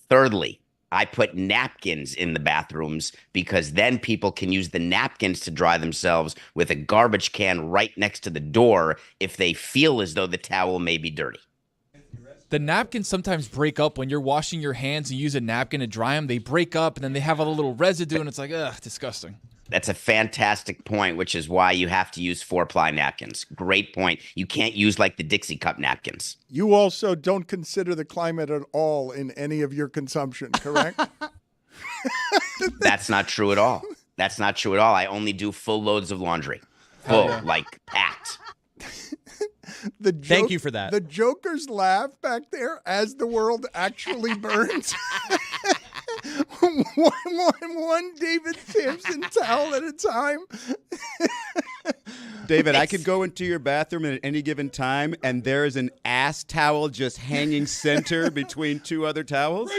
Thirdly, I put napkins in the bathrooms because then people can use the napkins to dry themselves with a garbage can right next to the door if they feel as though the towel may be dirty. The napkins sometimes break up when you're washing your hands and use a napkin to dry them. They break up and then they have a little residue and it's like, ugh, disgusting. That's a fantastic point, which is why you have to use 4-ply napkins. Great point. You can't use like the Dixie cup napkins. You also don't consider the climate at all in any of your consumption, correct? That's not true at all. That's not true at all. I only do full loads of laundry. Full, like packed. Thank you for that. The jokers laugh back there as the world actually burns. one David Sampson towel at a time. David, I could go into your bathroom at any given time, and there is an ass towel just hanging center between 2 other towels.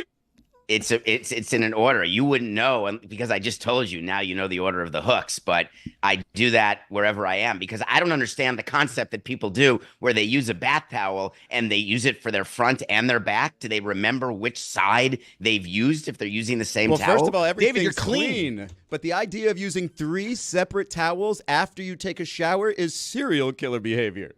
It's in an order. You wouldn't know because I just told you. Now you know the order of the hooks, but I do that wherever I am because I don't understand the concept that people do where they use a bath towel and they use it for their front and their back. Do they remember which side they've used if they're using the same towel? Well, first of all, everything's David, you're clean. But the idea of using 3 separate towels after you take a shower is serial killer behavior.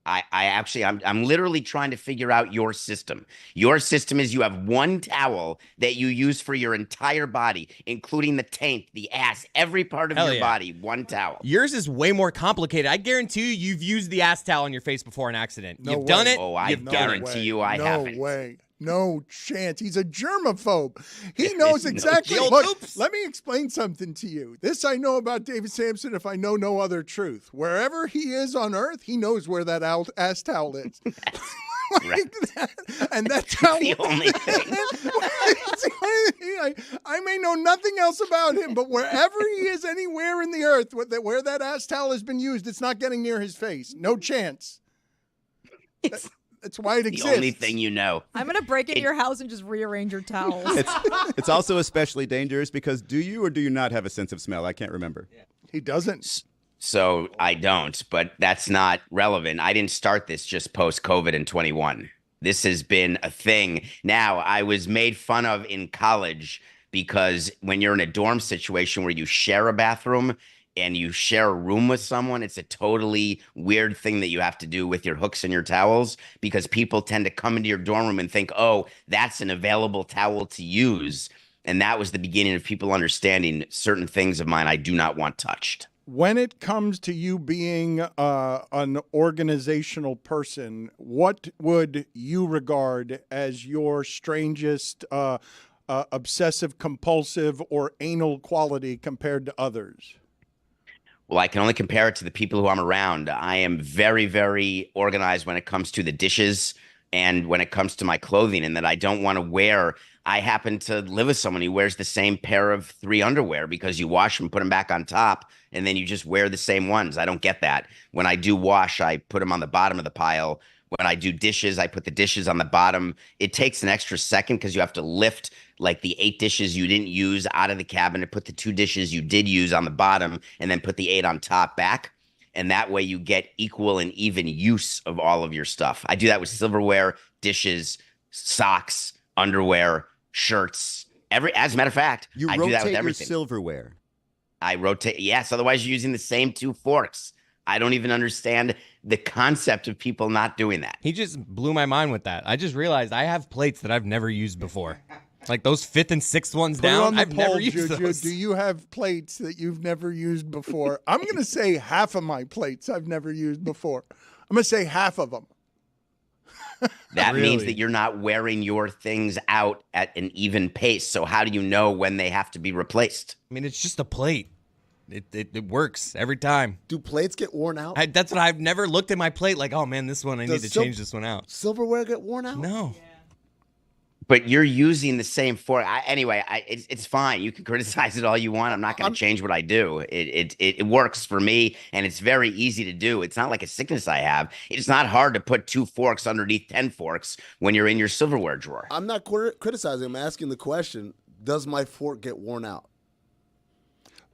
I'm literally trying to figure out your system. Your system is you have one towel that you use for your entire body, including the taint, the ass, every part of Hell your yeah. body, one towel. Yours is way more complicated. I guarantee you've used the ass towel on your face before an accident. No You've way. done it. Oh, I You've done it. guarantee you I haven't. No way. No chance. He's a germaphobe. He knows no exactly. chance. Look, Oops. let me explain something to you. This I know about David Sampson if I know no other truth. Wherever he is on earth, he knows where that ass towel is. Right. And that's how The only thing. I may know nothing else about him, but wherever he is anywhere in the earth where that ass towel has been used, it's not getting near his face. No chance. That's why it The exists. only thing you know. I'm going to break into your house and just rearrange your towels. It's also especially dangerous because do you or do you not have a sense of smell? I can't remember. He doesn't. So I don't, but that's not relevant. I didn't start this just post-COVID in 21. This has been a thing. Now, I was made fun of in college because when you're in a dorm situation where you share a bathroom and you share a room with someone, it's a totally weird thing that you have to do with your hooks and your towels because people tend to come into your dorm room and think, oh, that's an available towel to use. And that was the beginning of people understanding certain things of mine I do not want touched. When it comes to you being an organizational person, what would you regard as your strangest obsessive compulsive or anal quality compared to others? Well, I can only compare it to the people who I'm around. I am very, very organized when it comes to the dishes and when it comes to my clothing, and that I don't want to wear. I happen to live with someone who wears the same pair of 3 underwear because you wash them, put them back on top, and then you just wear the same ones. I don't get that. When I do wash, I put them on the bottom of the pile. When I do dishes, I put the dishes on the bottom. It takes an extra second because you have to lift like the 8 dishes you didn't use out of the cabinet, put the 2 dishes you did use on the bottom, and then put the 8 on top back. And that way you get equal and even use of all of your stuff. I do that with silverware, dishes, socks, underwear, shirts. As a matter of fact, You I do that rotate with your everything. silverware. I rotate. Yes, otherwise you're using the same 2 forks. I don't even understand the concept of people not doing that. He just blew my mind with that. I just realized I have plates that I've never used before. Like those 5th and 6th ones Put it down, on the I've poll, never used Juju. those. Do you have plates that you've never used before? I'm going to say half of my plates I've never used before. I'm going to say half of them. That means Really? that you're not wearing your things out at an even pace. So how do you know when they have to be replaced? I mean, it's just a plate. It works every time. Do plates get worn out? That's what I've never looked at my plate like, oh man, this one, I need to change this one out. Silverware get worn out? No. But you're using the same fork. It's fine. You can criticize it all you want. I'm not going to change what I do. It works for me, and it's very easy to do. It's not like a sickness I have. It's not hard to put 2 forks underneath 10 forks when you're in your silverware drawer. I'm not criticizing. I'm asking the question, does my fork get worn out?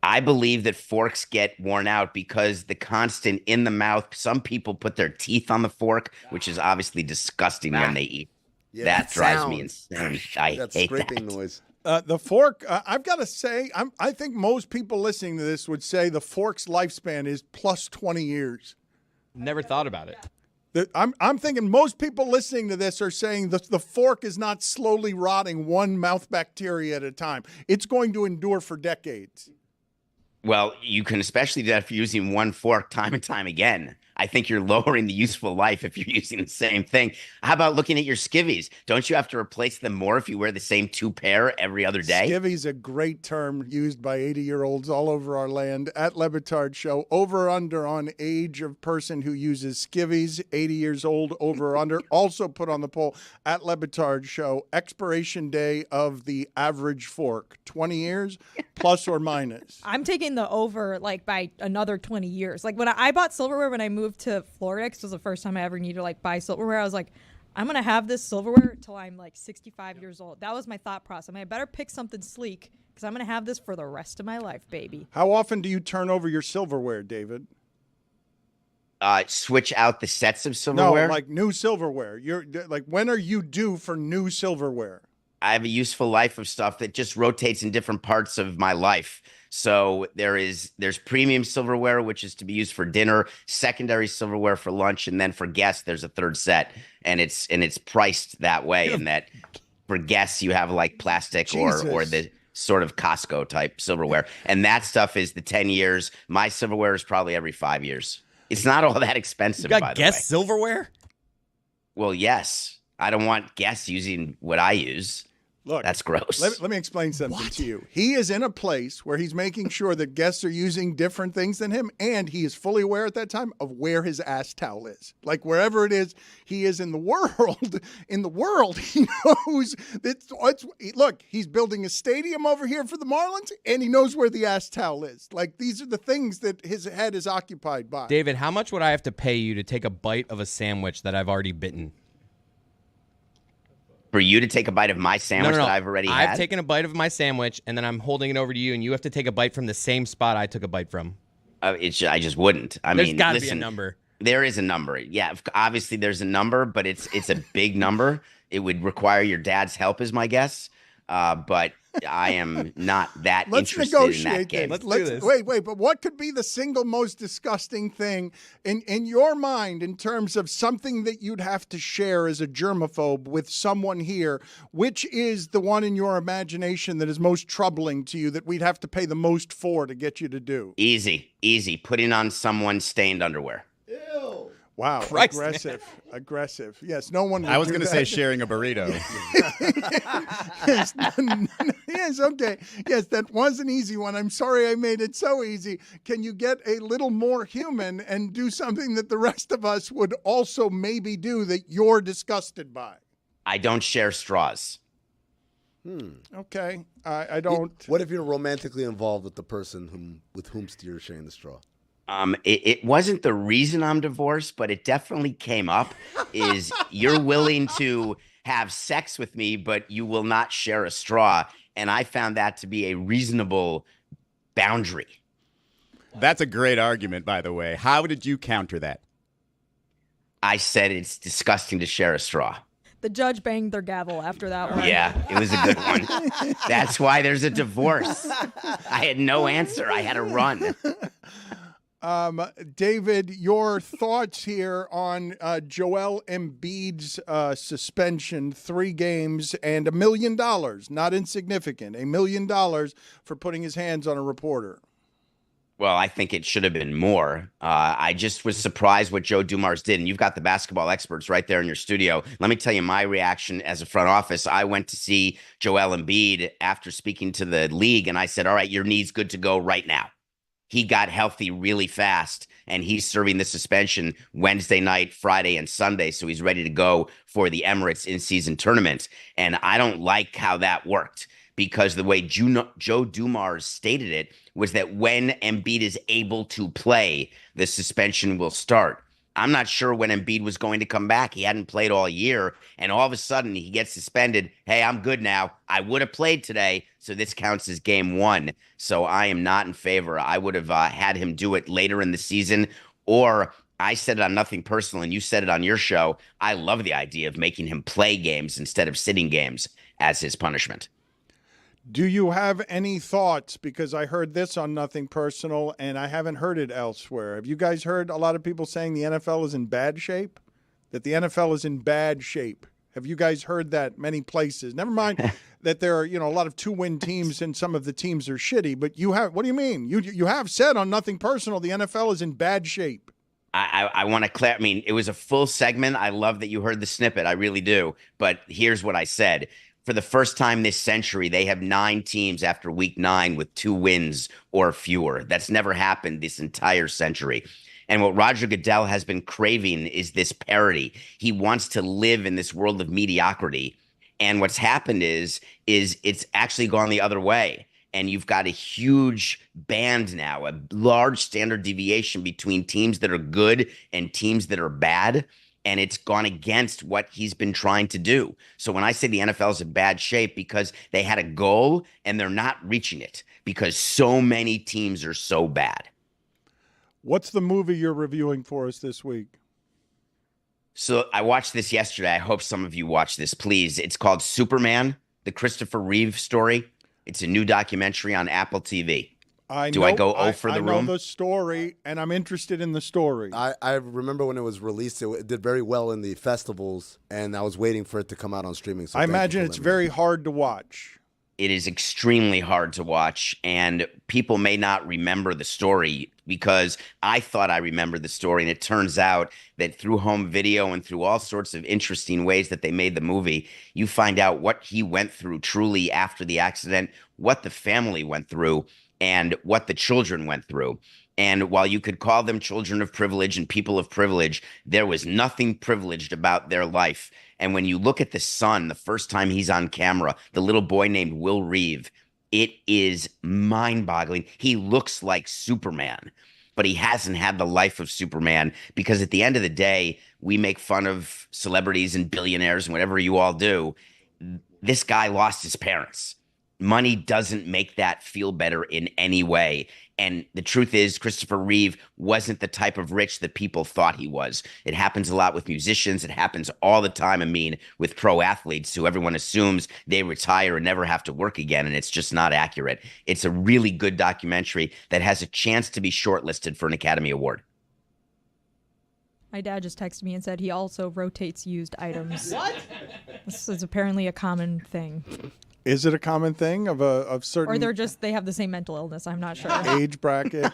I believe that forks get worn out because the constant in the mouth. Some people put their teeth on the fork, which is obviously disgusting when they eat. Yeah, that drives me sound. insane. I That hate scraping that. noise. The fork, I've got to say, I think most people listening to this would say the fork's lifespan is plus 20 years. Never thought about it. I'm thinking most people listening to this are saying the fork is not slowly rotting one mouth bacteria at a time. It's going to endure for decades. Well, you can especially do that if you're using one fork time and time again. I think you're lowering the useful life if you're using the same thing. How about looking at your skivvies? Don't you have to replace them more if you wear the same 2 pair every other day? Skivvy's a great term used by 80-year-olds all over our land. At Le Batard Show, over or under on age of person who uses skivvies, 80 years old, over or under. Also put on the poll at Le Batard Show, expiration day of the average fork, 20 years, plus or minus. I'm taking the over like by another 20 years. Like when I bought silverware when I moved to Florida, 'cause it was the first time I ever needed to like buy silverware. I was like, I'm gonna have this silverware until I'm like 65 years old. That was my thought process. I better pick something sleek because I'm gonna have this for the rest of my life, baby. How often do you turn over your silverware, David? Switch out the sets of No, silverware. like new silverware. You're like, when are you due for new silverware? I have a useful life of stuff that just rotates in different parts of my life. So there's premium silverware, which is to be used for dinner, secondary silverware for lunch, and then for guests, there's a 3rd set, and it's priced that way. And that for guests, you have like plastic or the sort of Costco type silverware, and that stuff is the 10 years. My silverware is probably every 5 years. It's not all that expensive. You by got the way. guest silverware? Well, yes. I don't want guests using what I use. Look, that's gross. Let me explain something to you. He is in a place where he's making sure that guests are using different things than him, and he is fully aware at that time of where his ass towel is. Like wherever it is, he is in the world. In the world, he knows that. Look, he's building a stadium over here for the Marlins, and he knows where the ass towel is. Like these are the things that his head is occupied by. David, how much would I have to pay you to take a bite of a sandwich that I've already bitten? For you to take a bite of my sandwich that I've already had? I've taken a bite of my sandwich, and then I'm holding it over to you, and you have to take a bite from the same spot I took a bite from. I just wouldn't. There's got to be a number. There is a number. Yeah, obviously there's a number, but it's a big number. It would require your dad's help, is my guess. But I am not that interested in that game. Let's do this. Wait, but what could be the single most disgusting thing in your mind in terms of something that you'd have to share as a germaphobe with someone here? Which is the one in your imagination that is most troubling to you that we'd have to pay the most for to get you to do? Easy. Putting on someone's stained underwear. Wow, Christ, aggressive. Yes, no one. I was going to say sharing a burrito. Yes, okay. Yes, that was an easy one. I'm sorry I made it so easy. Can you get a little more human and do something that the rest of us would also maybe do that you're disgusted by? I don't share straws. Okay, I don't. What if you're romantically involved with the person with whom you're sharing the straw? It wasn't the reason I'm divorced, but it definitely came up. Is you're willing to have sex with me, but you will not share a straw, and I found that to be a reasonable boundary. That's a great argument, by the way. How did you counter that? I said it's disgusting to share a straw. The judge banged their gavel after that one. Yeah, it was a good one. That's why there's a divorce. I had no answer. I had to run. David, your thoughts here on Joel Embiid's suspension, 3 games and $1 million, not insignificant, $1 million for putting his hands on a reporter. Well, I think it should have been more. I just was surprised what Joe Dumars did. And you've got the basketball experts right there in your studio. Let me tell you my reaction as a front office. I went to see Joel Embiid after speaking to the league, and I said, all right, your knee's good to go right now. He got healthy really fast, and he's serving the suspension Wednesday night, Friday, and Sunday, so he's ready to go for the Emirates in-season tournament. And I don't like how that worked, because the way Joe Dumars stated it was that when Embiid is able to play, the suspension will start. I'm not sure when Embiid was going to come back. He hadn't played all year, and all of a sudden he gets suspended. Hey, I'm good now. I would have played today, so this counts as game 1. So I am not in favor. I would have had him do it later in the season, or I said it on Nothing Personal, and you said it on your show. I love the idea of making him play games instead of sitting games as his punishment. Do you have any thoughts? Because I heard this on Nothing Personal, and I haven't heard it elsewhere. Have you guys heard a lot of people saying the NFL is in bad shape? That the NFL is in bad shape. Have you guys heard that many places? Never mind that there are, a lot of 2-win teams and some of the teams are shitty, but you have, what do you mean? You have said on Nothing Personal the NFL is in bad shape. I want to clear. I mean, it was a full segment. I love that you heard the snippet. I really do. But here's what I said. For the first time this century, they have 9 teams after week 9 with 2 wins or fewer. That's never happened this entire century. And what Roger Goodell has been craving is this parity. He wants to live in this world of mediocrity. And what's happened is it's actually gone the other way. And you've got a huge band now, a large standard deviation between teams that are good and teams that are bad. And it's gone against what he's been trying to do. So when I say the NFL is in bad shape, because they had a goal and they're not reaching it because so many teams are so bad. What's the movie you're reviewing for us this week? So I watched this yesterday. I hope some of you watch this, please. It's called Superman, the Christopher Reeve story. It's a new documentary on Apple TV. I go for the room? I know the story, and I'm interested in the story. I remember when it was released, it did very well in the festivals, and I was waiting for it to come out on streaming. So I imagine it's very hard to watch. It is extremely hard to watch, and people may not remember the story because I thought I remembered the story, and it turns out that through home video and through all sorts of interesting ways that they made the movie, you find out what he went through truly after the accident, what the family went through, and what the children went through. And while you could call them children of privilege and people of privilege, there was nothing privileged about their life. And when you look at the son, the first time he's on camera, the little boy named Will Reeve, it is mind-boggling. He looks like Superman, but he hasn't had the life of Superman, because at the end of the day, we make fun of celebrities and billionaires and whatever you all do. This guy lost his parents. Money doesn't make that feel better in any way. And the truth is, Christopher Reeve wasn't the type of rich that people thought he was. It happens a lot with musicians. It happens all the time, with pro athletes who everyone assumes they retire and never have to work again, and it's just not accurate. It's a really good documentary that has a chance to be shortlisted for an Academy Award. My dad just texted me and said he also rotates used items. What? This is apparently a common thing. Is it a common thing of certain? Or they have the same mental illness. I'm not sure. Age bracket,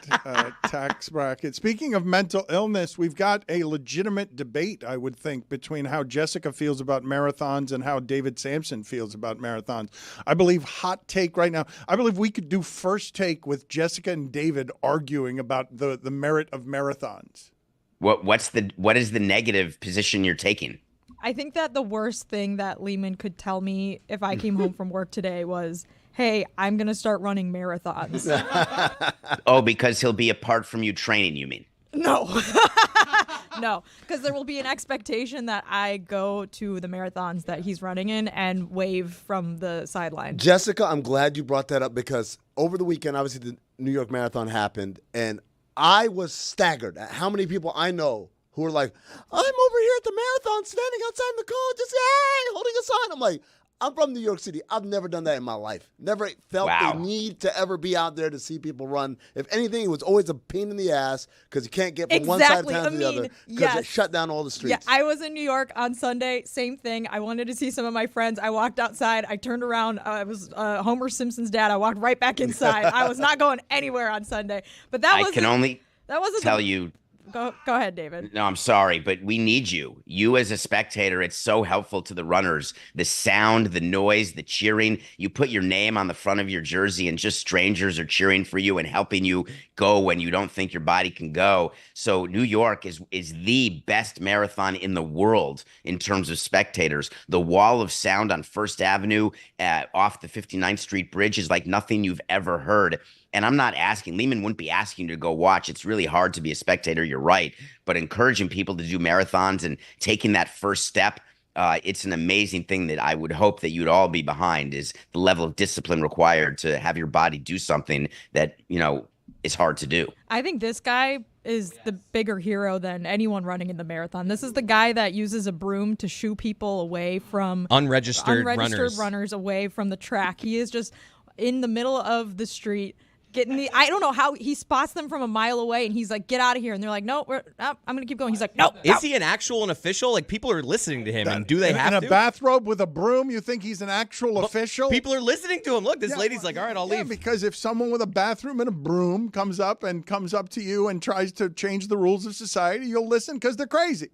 tax bracket. Speaking of mental illness, we've got a legitimate debate, I would think, between how Jessica feels about marathons and how David Sampson feels about marathons. I believe hot take right now. I believe we could do first take with Jessica and David arguing about the merit of marathons. What is the negative position you're taking? I think that the worst thing that Lehman could tell me if I came home from work today was, hey, I'm going to start running marathons. Oh, because he'll be apart from you training, you mean? No. No, because there will be an expectation that I go to the marathons that he's running in and wave from the sideline. Jessica, I'm glad you brought that up, because over the weekend, obviously, the New York Marathon happened, and I was staggered at how many people I know who are like, I'm over here at the marathon standing outside in the cold, just hey, holding a sign. I'm like, I'm from New York City. I've never done that in my life. Never felt a need to ever be out there to see people run. If anything, it was always a pain in the ass because you can't get from one side of town to the other because it shut down all the streets. Yeah, I was in New York on Sunday. Same thing. I wanted to see some of my friends. I walked outside. I turned around. I was Homer Simpson's dad. I walked right back inside. I was not going anywhere on Sunday. But that was. I can only tell you. Go ahead, David. No, I'm sorry, but we need you. You as a spectator, it's so helpful to the runners. The sound, the noise, the cheering. You put your name on the front of your jersey and just strangers are cheering for you and helping you go when you don't think your body can go. So New York is the best marathon in the world in terms of spectators. The wall of sound on First Avenue off the 59th Street Bridge is like nothing you've ever heard. And I'm not asking, Lehman wouldn't be asking you to go watch. It's really hard to be a spectator, you're right. But encouraging people to do marathons and taking that first step, it's an amazing thing that I would hope that you'd all be behind, is the level of discipline required to have your body do something that, is hard to do. I think this guy is the bigger hero than anyone running in the marathon. This is the guy that uses a broom to shoo people away from unregistered runners away from the track. He is just in the middle of the street. I don't know how he spots them from a mile away, and he's like, "Get out of here!" And they're like, "No, I'm going to keep going." He's like, "No." Is he an official? Like, people are listening to him, and do they have to? In a bathrobe with a broom, you think he's an actual official? People are listening to him. Look, this lady's like, "All right, I'll leave." Because if someone with a bathroom and a broom comes up to you and tries to change the rules of society, you'll listen because they're crazy.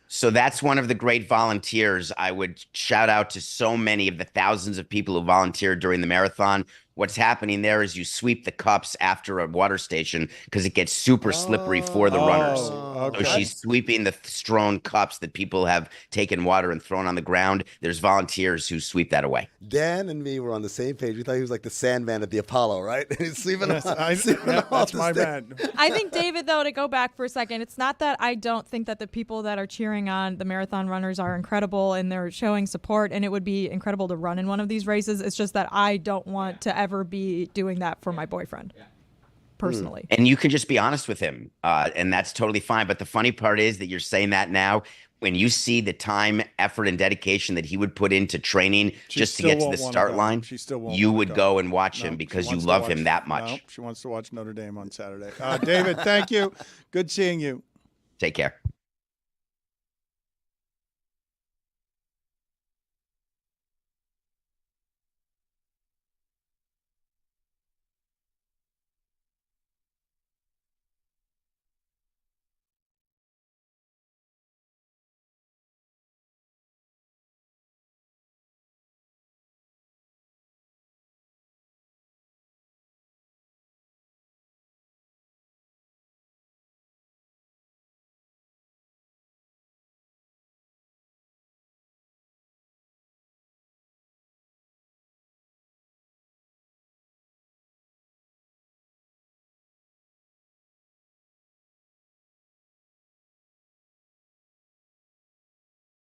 So that's one of the great volunteers. I would shout out to so many of the thousands of people who volunteered during the marathon. What's happening there is you sweep the cups after a water station because it gets super slippery for the runners. Okay. So she's sweeping the strewn cups that people have taken water and thrown on the ground. There's volunteers who sweep that away. Dan and me were on the same page. We thought he was like the Sandman at the Apollo, right? He's sleeping That's my bad. I think, David, though, to go back for a second, it's not that I don't think that the people that are cheering on the marathon runners are incredible and they're showing support, and it would be incredible to run in one of these races. It's just that I don't want to ever be doing that for my boyfriend. Personally. And you can just be honest with him, and that's totally fine. But the funny part is that you're saying that now. When you see the time, effort, and dedication that he would put into training just to get to the start line, you would go and watch him because you love him that much. No, she wants to watch Notre Dame on Saturday. David, thank you. Good seeing you. Take care.